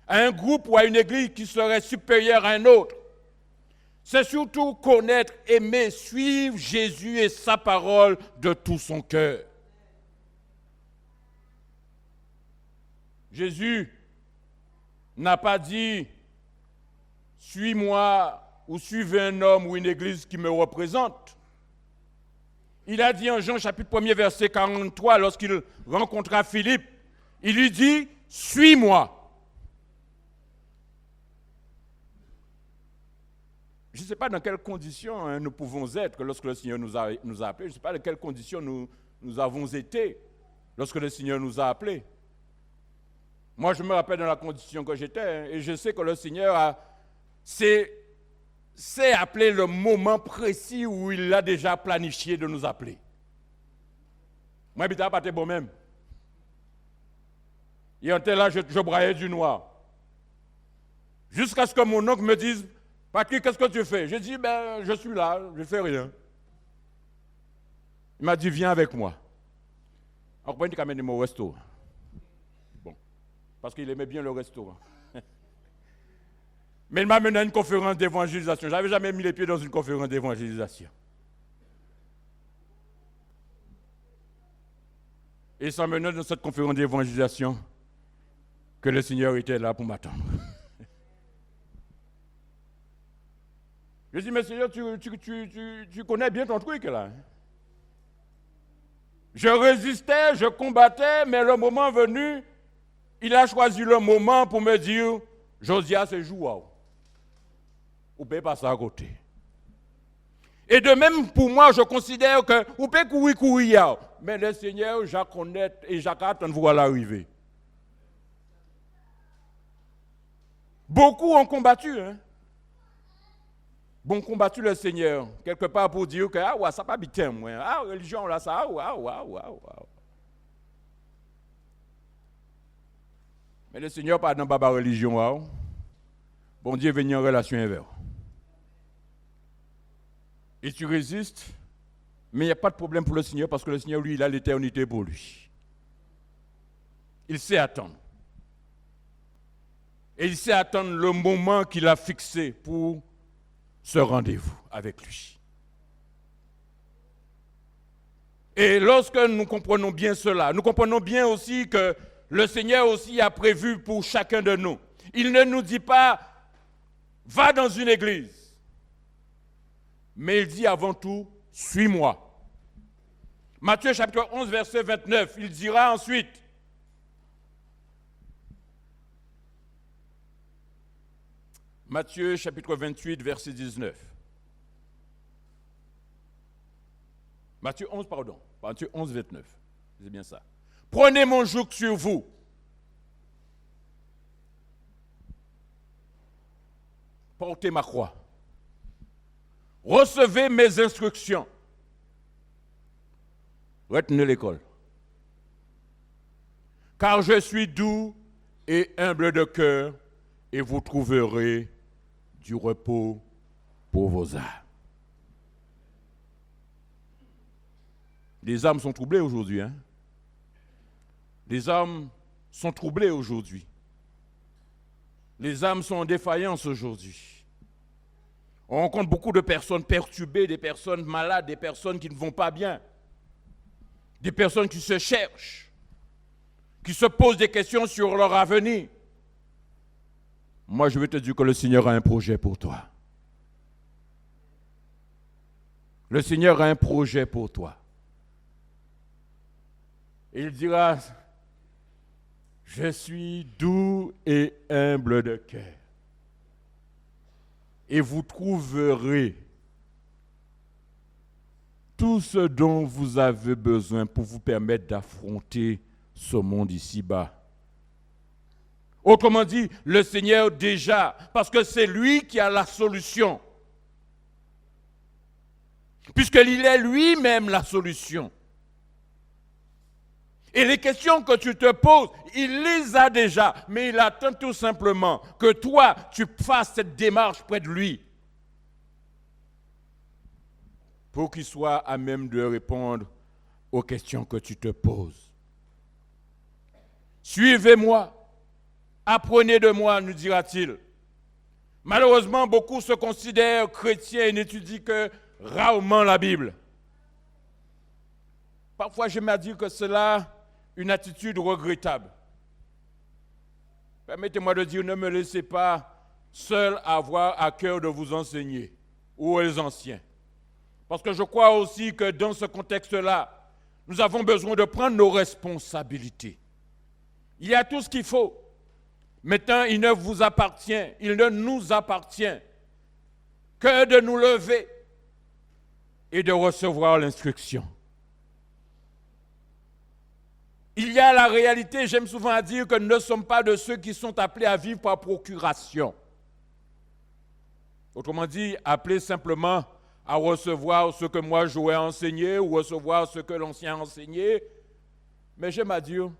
à un groupe ou à une église qui serait supérieure à un autre. C'est surtout connaître, aimer, suivre Jésus et sa parole de tout son cœur. Jésus n'a pas dit « suis-moi » ou « suivez un homme ou une église qui me représente ». Il a dit en Jean chapitre 1er verset 43, lorsqu'il rencontra Philippe, il lui dit « suis-moi ». Je ne sais pas dans quelles conditions nous pouvons être lorsque le Seigneur nous a appelés. Je ne sais pas dans quelles conditions nous avons été lorsque le Seigneur nous a appelés. Moi, je me rappelle dans la condition que j'étais, et je sais que le Seigneur s'est appelé le moment précis où il a déjà planifié de nous appeler. Moi, je n'étais pas moi-même. Il était là, je braillais du noir. Jusqu'à ce que mon oncle me dise, Patrick, qu'est-ce que tu fais? Je dis, je suis là, je ne fais rien. Il m'a dit, viens avec moi. Alors, il m'a amené au resto. Bon, parce qu'il aimait bien le restaurant. Mais il m'a mené à une conférence d'évangélisation. Je n'avais jamais mis les pieds dans une conférence d'évangélisation. Et ça menait dans cette conférence d'évangélisation que le Seigneur était là pour m'attendre. Je dis, mais Seigneur, tu connais bien ton truc là. Je résistais, je combattais, mais le moment venu, il a choisi le moment pour me dire, Josias, c'est jouable. Ou peut pas ça à côté. Et de même pour moi, je considère que ou peut courir, mais le Seigneur, Jacques connaît et Jacques attend de voir l'arrivée. Beaucoup ont combattu, hein. Bon, combattu le Seigneur, quelque part pour dire que, ouais, ça pas bien, moi. Ah, religion, là, ça, Mais le Seigneur, pas dans la religion, bon Dieu venu en relation avec. Et tu résistes, mais il n'y a pas de problème pour le Seigneur parce que le Seigneur, lui, il a l'éternité pour lui. Il sait attendre. Et il sait attendre le moment qu'il a fixé pour ce rendez-vous avec lui. Et lorsque nous comprenons bien cela, nous comprenons bien aussi que le Seigneur aussi a prévu pour chacun de nous. Il ne nous dit pas, va dans une église, mais il dit avant tout, suis-moi. Matthieu chapitre 11, verset 29, il dira ensuite, Matthieu chapitre 28, verset 19. Matthieu 11, pardon. Matthieu 11, 29. C'est bien ça. Prenez mon joug sur vous. Portez ma croix. Recevez mes instructions. Retenez l'école. Car je suis doux et humble de cœur, et vous trouverez du repos pour vos âmes. Les âmes sont troublées aujourd'hui. Les âmes sont troublées aujourd'hui. Les âmes sont en défaillance aujourd'hui. On rencontre beaucoup de personnes perturbées, des personnes malades, des personnes qui ne vont pas bien, des personnes qui se cherchent, qui se posent des questions sur leur avenir. Moi, je veux te dire que le Seigneur a un projet pour toi. Le Seigneur a un projet pour toi. Il dira, je suis doux et humble de cœur. Et vous trouverez tout ce dont vous avez besoin pour vous permettre d'affronter ce monde ici-bas. Autrement dit, le Seigneur déjà, parce que c'est lui qui a la solution. Puisqu'il est lui-même la solution. Et les questions que tu te poses, il les a déjà, mais il attend tout simplement que toi, tu fasses cette démarche près de lui pour qu'il soit à même de répondre aux questions que tu te poses. Suivez-moi, apprenez de moi, nous dira-t-il. Malheureusement, beaucoup se considèrent chrétiens et n'étudient que rarement la Bible. Parfois, j'aime à dire que cela une attitude regrettable. Permettez-moi de dire, ne me laissez pas seul avoir à cœur de vous enseigner, ou les anciens. Parce que je crois aussi que dans ce contexte-là, nous avons besoin de prendre nos responsabilités. Il y a tout ce qu'il faut. Maintenant, il ne vous appartient, il ne nous appartient que de nous lever et de recevoir l'instruction. Il y a la réalité, j'aime souvent à dire que nous ne sommes pas de ceux qui sont appelés à vivre par procuration. Autrement dit, appelés simplement à recevoir ce que moi j'aurais enseigné ou recevoir ce que l'ancien a enseigné. Mais j'aime à dire,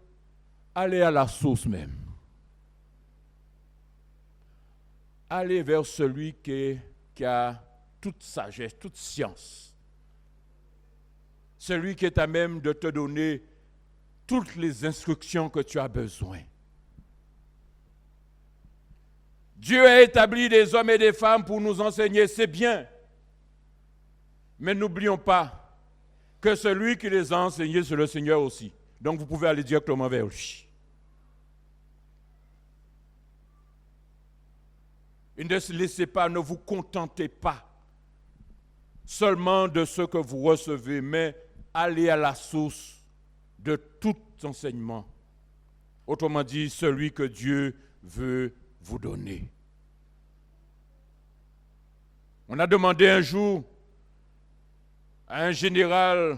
allez à la source même. Allez vers celui qui a toute sagesse, toute science. Celui qui est à même de te donner toutes les instructions que tu as besoin. Dieu a établi des hommes et des femmes pour nous enseigner, c'est bien. Mais n'oublions pas que celui qui les a enseignés, c'est le Seigneur aussi. Donc vous pouvez aller directement vers lui. Et ne se laissez pas, ne vous contentez pas seulement de ce que vous recevez, mais allez à la source de tout enseignement. Autrement dit, celui que Dieu veut vous donner. On a demandé un jour à un général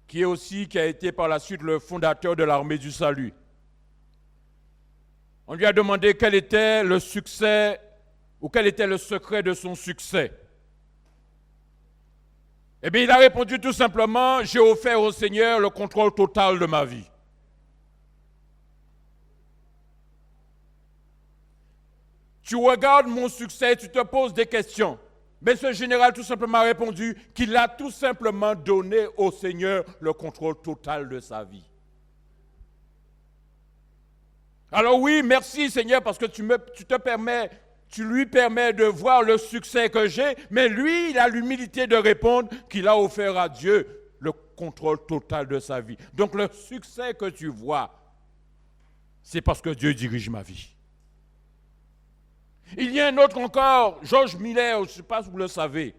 qui a été par la suite le fondateur de l'armée du salut. On lui a demandé quel était le succès ou quel était le secret de son succès. Eh bien, il a répondu tout simplement, j'ai offert au Seigneur le contrôle total de ma vie. Tu regardes mon succès, tu te poses des questions. Mais ce général tout simplement a répondu qu'il a tout simplement donné au Seigneur le contrôle total de sa vie. Alors oui, merci Seigneur parce que tu lui permets de voir le succès que j'ai, mais lui, il a l'humilité de répondre qu'il a offert à Dieu le contrôle total de sa vie. Donc le succès que tu vois, c'est parce que Dieu dirige ma vie. Il y a un autre encore, George Miller, je ne sais pas si vous le savez.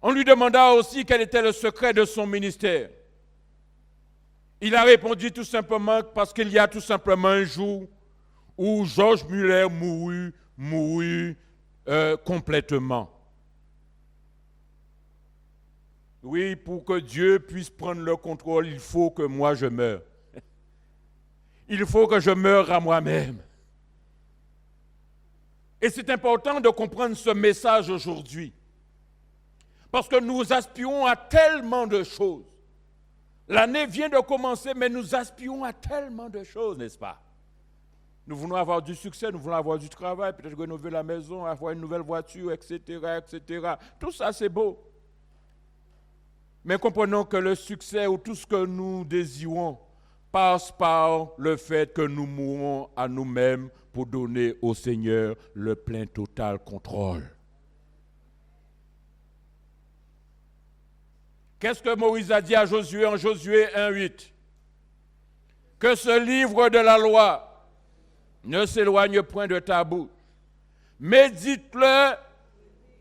On lui demanda aussi quel était le secret de son ministère. Il a répondu tout simplement parce qu'il y a tout simplement un jour où George Muller mourut complètement. Oui, pour que Dieu puisse prendre le contrôle, il faut que moi je meure. Il faut que je meure à moi-même. Et c'est important de comprendre ce message aujourd'hui. Parce que nous aspirons à tellement de choses. L'année vient de commencer, mais nous aspirons à tellement de choses, n'est-ce pas? Nous voulons avoir du succès, nous voulons avoir du travail, peut-être rénover la maison, avoir une nouvelle voiture, etc., etc. Tout ça, c'est beau. Mais comprenons que le succès ou tout ce que nous désirons passe par le fait que nous mourons à nous-mêmes pour donner au Seigneur le plein total contrôle. Qu'est-ce que Moïse a dit à Josué en Josué 1:8? Que ce livre de la loi ne s'éloigne point de ta bouche. Médite-le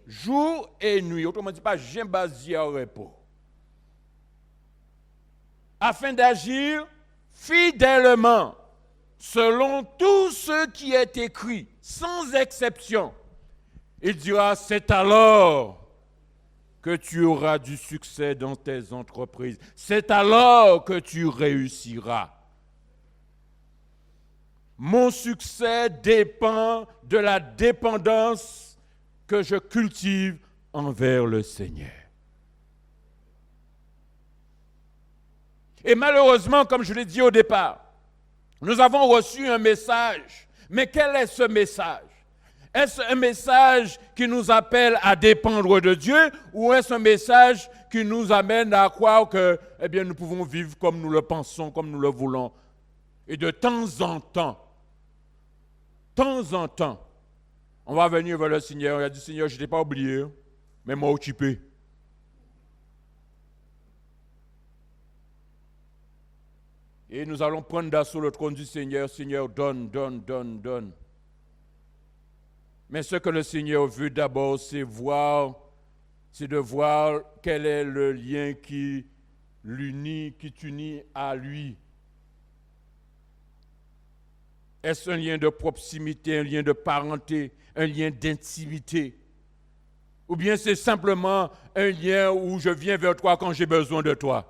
jour et nuit. Autrement dit, pas jamais basé au repos. Afin d'agir fidèlement selon tout ce qui est écrit, sans exception. Il dira, c'est alors que tu auras du succès dans tes entreprises. C'est alors que tu réussiras. Mon succès dépend de la dépendance que je cultive envers le Seigneur. Et malheureusement, comme je l'ai dit au départ, nous avons reçu un message. Mais quel est ce message? Est-ce un message qui nous appelle à dépendre de Dieu ou est-ce un message qui nous amène à croire que nous pouvons vivre comme nous le pensons, comme nous le voulons? Et de temps en temps, on va venir vers le Seigneur. Il a dit, Seigneur, je ne t'ai pas oublié, mais moi occupé. Et nous allons prendre d'assaut le trône du Seigneur. Seigneur, donne, donne, donne, donne. Mais ce que le Seigneur veut d'abord, c'est de voir quel est le lien qui t'unit à lui. Est-ce un lien de proximité, un lien de parenté, un lien d'intimité? Ou bien c'est simplement un lien où je viens vers toi quand j'ai besoin de toi?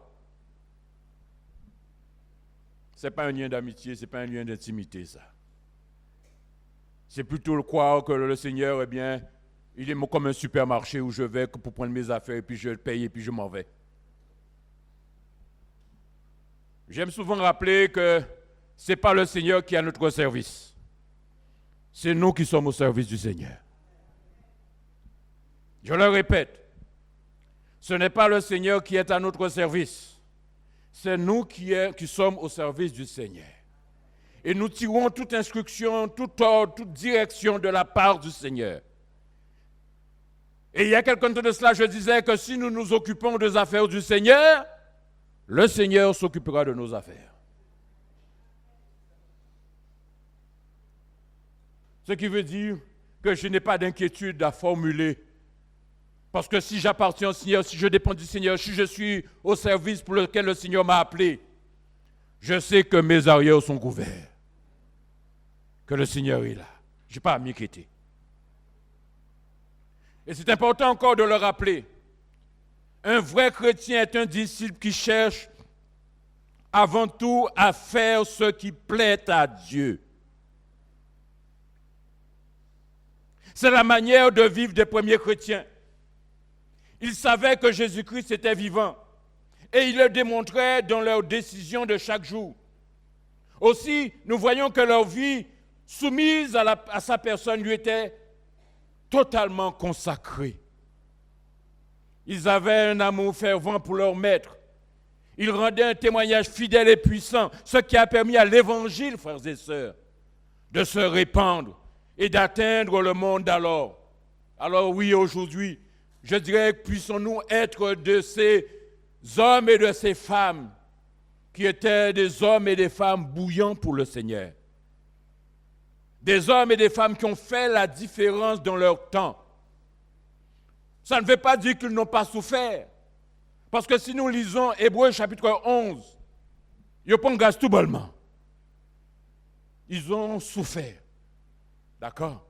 Ce n'est pas un lien d'amitié, ce n'est pas un lien d'intimité, ça. C'est plutôt le croire que le Seigneur, il est comme un supermarché où je vais pour prendre mes affaires et puis je paye et puis je m'en vais. J'aime souvent rappeler que ce n'est pas le Seigneur qui est à notre service. C'est nous qui sommes au service du Seigneur. Je le répète, ce n'est pas le Seigneur qui est à notre service. C'est nous qui sommes au service du Seigneur. Et nous tirons toute instruction, tout ordre, toute direction de la part du Seigneur. Et il y a quelque temps de cela, je disais que si nous nous occupons des affaires du Seigneur, le Seigneur s'occupera de nos affaires. Ce qui veut dire que je n'ai pas d'inquiétude à formuler. Parce que si j'appartiens au Seigneur, si je dépends du Seigneur, si je suis au service pour lequel le Seigneur m'a appelé, je sais que mes arrières sont couverts. Que le Seigneur est là. Je n'ai pas à m'inquiéter. Et c'est important encore de le rappeler. Un vrai chrétien est un disciple qui cherche avant tout à faire ce qui plaît à Dieu. C'est la manière de vivre des premiers chrétiens. Ils savaient que Jésus-Christ était vivant et ils le démontraient dans leurs décisions de chaque jour. Aussi, nous voyons que leur vie soumise à sa personne lui était totalement consacrée. Ils avaient un amour fervent pour leur maître. Ils rendaient un témoignage fidèle et puissant, ce qui a permis à l'évangile, frères et sœurs, de se répandre et d'atteindre le monde d'alors. Alors oui, aujourd'hui, je dirais, puissons-nous être de ces hommes et de ces femmes qui étaient des hommes et des femmes bouillants pour le Seigneur. Des hommes et des femmes qui ont fait la différence dans leur temps. Ça ne veut pas dire qu'ils n'ont pas souffert. Parce que si nous lisons Hébreux chapitre 11, ils ne gaz tout bonnement. Ils ont souffert. D'accord?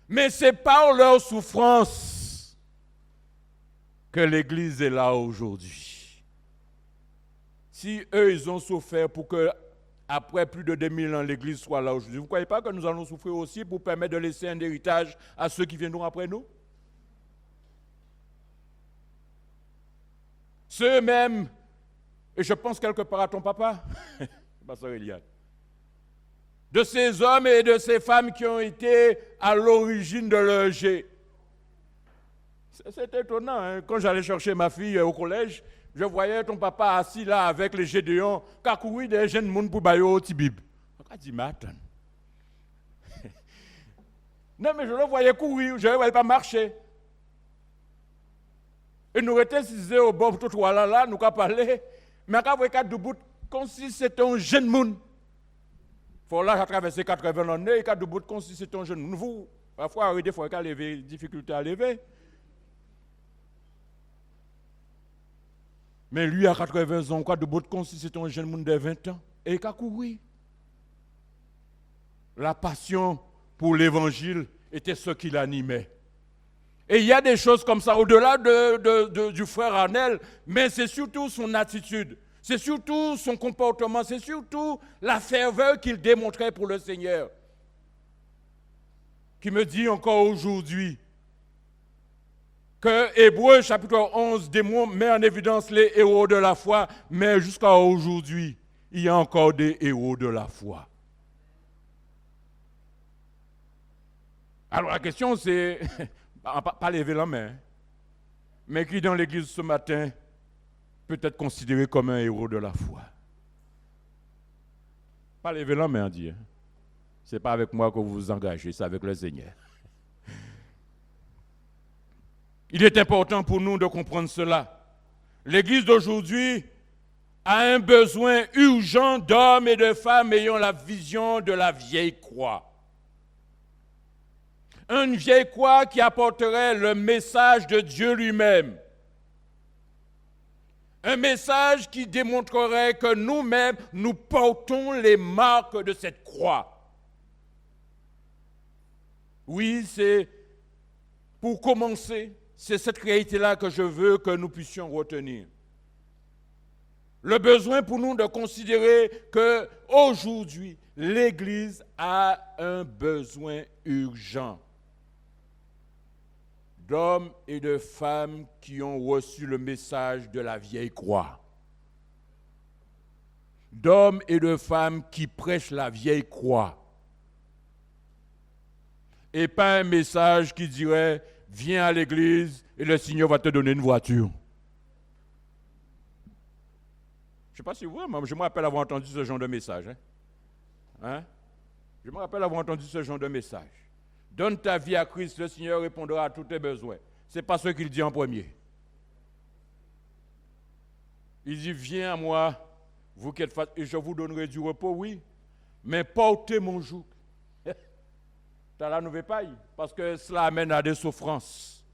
Mais c'est par leur souffrance que l'Église est là aujourd'hui. Si eux, ils ont souffert pour que, après plus de 2000 ans, l'Église soit là aujourd'hui, vous ne croyez pas que nous allons souffrir aussi pour permettre de laisser un héritage à ceux qui viendront après nous? Ceux-mêmes, et je pense quelque part à ton papa, Pasteur Eliade, de ces hommes et de ces femmes qui ont été à l'origine de leur jet. C'est étonnant, hein? Quand j'allais chercher ma fille au collège, je voyais ton papa assis là avec les Gédéons, qui a couru des jeunes monde pour bailler au Tibib. Je dis, mais attends. Non, mais je le voyais courir, je ne le voyais pas marcher. Et nous étions assis au bord de tout là, nous avons parlé, mais quand vous êtes debout, comme si c'était un jeune monde. Il faut là traverser 80 ans, et quand debout, comme si c'était un jeune monde. Vous, parfois, il faut lever, difficulté à lever. Mais lui, à 80 ans, quand debout, comme si c'était un jeune monde de 20 ans, et il a couru. La passion pour l'évangile était ce qui l'animait. Et il y a des choses comme ça, au-delà du frère Arnel, mais c'est surtout son attitude, c'est surtout son comportement, c'est surtout la ferveur qu'il démontrait pour le Seigneur, qui me dit encore aujourd'hui que Hébreux chapitre 11 met en évidence les héros de la foi, mais jusqu'à aujourd'hui, il y a encore des héros de la foi. Alors la question c'est... Pas lever la main, mais qui dans l'église ce matin peut être considéré comme un héros de la foi. Pas lever la main, dit. Ce n'est pas avec moi que vous vous engagez, c'est avec le Seigneur. Il est important pour nous de comprendre cela. L'église d'aujourd'hui a un besoin urgent d'hommes et de femmes ayant la vision de la vieille croix. Une vieille croix qui apporterait le message de Dieu lui-même. Un message qui démontrerait que nous-mêmes, nous portons les marques de cette croix. Oui, c'est pour commencer, c'est cette réalité-là que je veux que nous puissions retenir. Le besoin pour nous de considérer qu'aujourd'hui, l'Église a un besoin urgent d'hommes et de femmes qui ont reçu le message de la vieille croix. D'hommes et de femmes qui prêchent la vieille croix. Et pas un message qui dirait « Viens à l'église et le Seigneur va te donner une voiture ». Je ne sais pas si vous, mais je me rappelle avoir entendu ce genre de message. Hein? Je me rappelle avoir entendu ce genre de message. Donne ta vie à Christ, le Seigneur répondra à tous tes besoins. Ce n'est pas ce qu'il dit en premier. Il dit, viens à moi, vous qui êtes fatigués, et je vous donnerai du repos, oui, mais portez mon joug. Cela ne veut pas, parce que cela amène à des souffrances.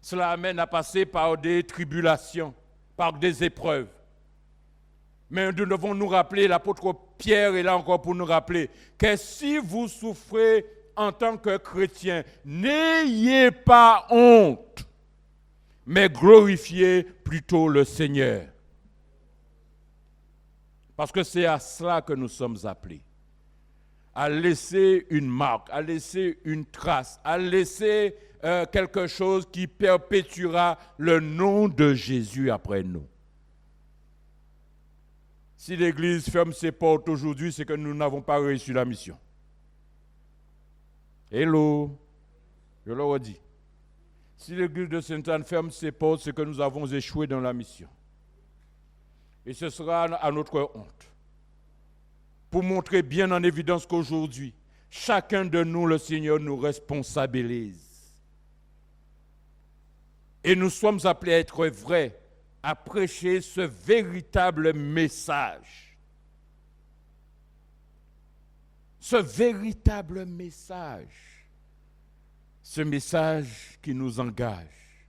Cela amène à passer par des tribulations, par des épreuves. Mais nous devons nous rappeler, l'apôtre Pierre est là encore pour nous rappeler, que si vous souffrez en tant que chrétien, n'ayez pas honte, mais glorifiez plutôt le Seigneur. Parce que c'est à cela que nous sommes appelés. À laisser une marque, à laisser une trace, à laisser quelque chose qui perpétuera le nom de Jésus après nous. Si l'Église ferme ses portes aujourd'hui, c'est que nous n'avons pas réussi la mission. Hello, je le redis. Si l'Église de Sainte-Anne ferme ses portes, c'est que nous avons échoué dans la mission. Et ce sera à notre honte. Pour montrer bien en évidence qu'aujourd'hui, chacun de nous, le Seigneur nous responsabilise. Et nous sommes appelés à être vrais, à prêcher ce véritable message. Ce véritable message. ce message qui nous engage,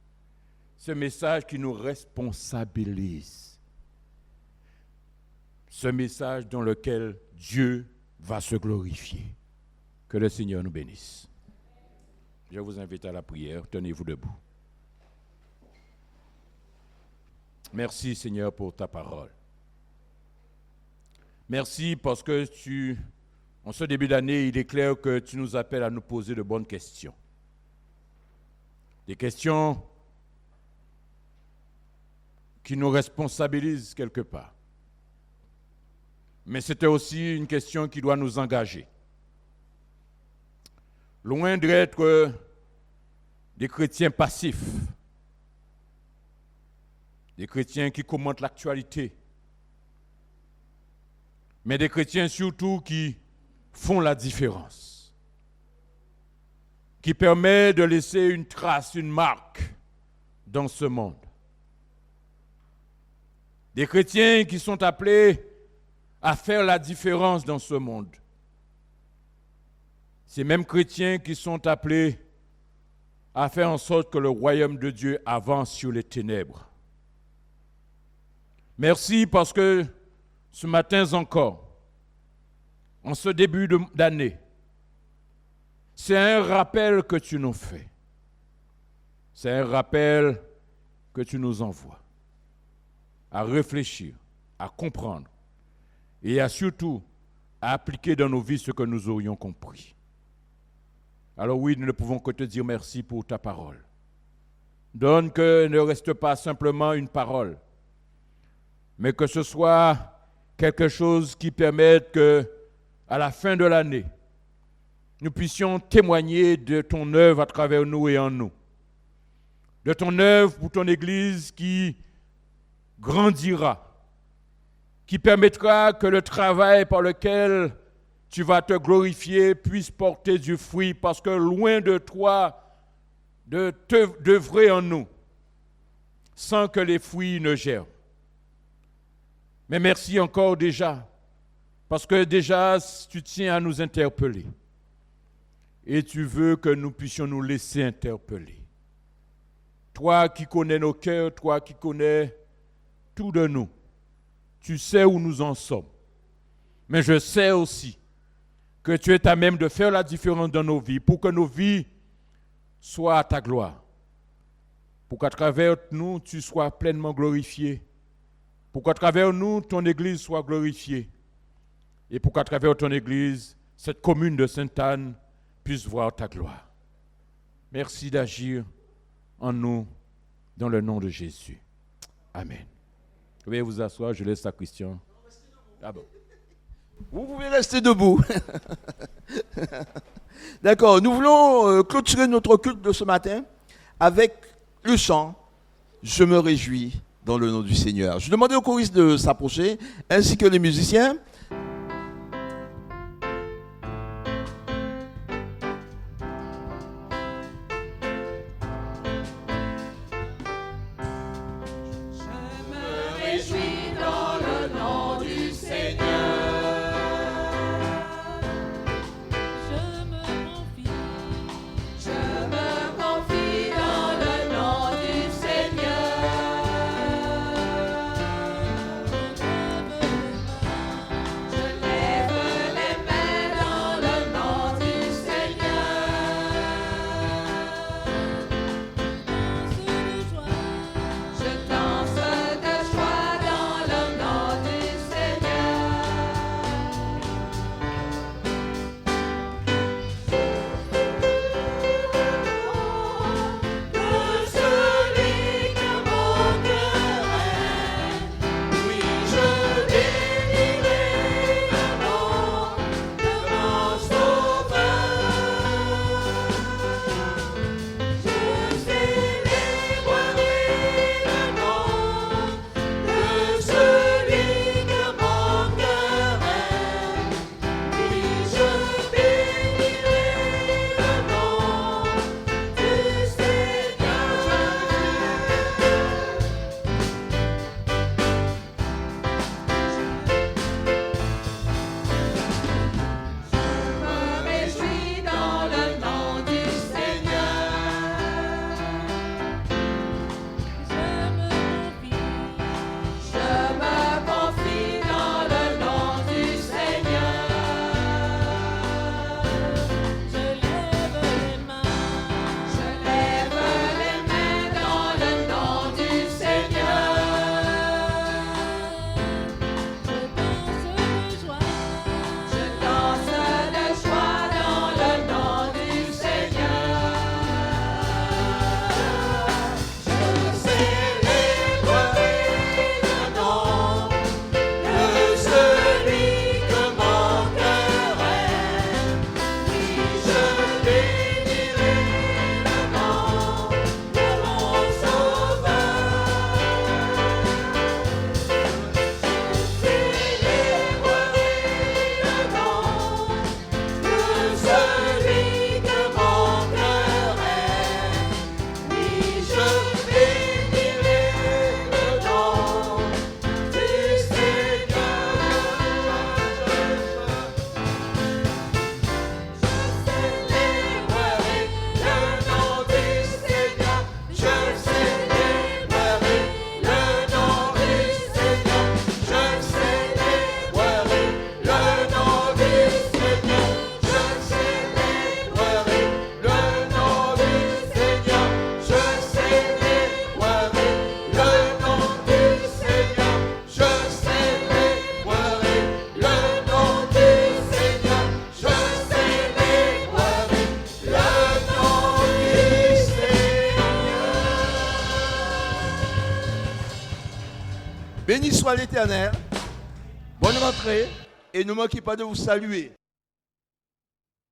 ce message qui nous responsabilise, ce message dans lequel Dieu va se glorifier. Que le Seigneur nous bénisse. Je vous invite à la prière, tenez-vous debout. Merci Seigneur pour ta parole. Merci parce que en ce début d'année, il est clair que tu nous appelles à nous poser de bonnes questions. Des questions qui nous responsabilisent quelque part. Mais c'était aussi une question qui doit nous engager. Loin d'être des chrétiens passifs, des chrétiens qui commentent l'actualité, mais des chrétiens surtout qui font la différence, qui permettent de laisser une trace, une marque dans ce monde. Des chrétiens qui sont appelés à faire la différence dans ce monde. Ces mêmes chrétiens qui sont appelés à faire en sorte que le royaume de Dieu avance sur les ténèbres. Merci parce que ce matin encore, en ce début d'année, c'est un rappel que tu nous fais. C'est un rappel que tu nous envoies à réfléchir, à comprendre et à surtout à appliquer dans nos vies ce que nous aurions compris. Alors oui, nous ne pouvons que te dire merci pour ta parole. Donne que ne reste pas simplement une parole, mais que ce soit quelque chose qui permette que, à la fin de l'année, nous puissions témoigner de ton œuvre à travers nous et en nous. De ton œuvre pour ton Église qui grandira, qui permettra que le travail par lequel tu vas te glorifier puisse porter du fruit, parce que loin de toi d'œuvrer en nous sans que les fruits ne germent. Mais merci encore déjà, parce que déjà tu tiens à nous interpeller et tu veux que nous puissions nous laisser interpeller. Toi qui connais nos cœurs, toi qui connais tout de nous, tu sais où nous en sommes. Mais je sais aussi que tu es à même de faire la différence dans nos vies pour que nos vies soient à ta gloire. Pour qu'à travers nous, tu sois pleinement glorifié. Pour qu'à travers nous, ton Église soit glorifiée. Et pour qu'à travers ton Église, cette commune de Sainte-Anne puisse voir ta gloire. Merci d'agir en nous dans le nom de Jésus. Amen. Veuillez vous asseoir, je laisse à Christian. Ah bon. Vous pouvez rester debout. D'accord, nous voulons clôturer notre culte de ce matin avec le chant « Je me réjouis dans le nom du Seigneur ». Je demandais aux choristes de s'approcher, ainsi que les musiciens. Béni soit l'Éternel. Bonne rentrée. Et ne manquez pas de vous saluer.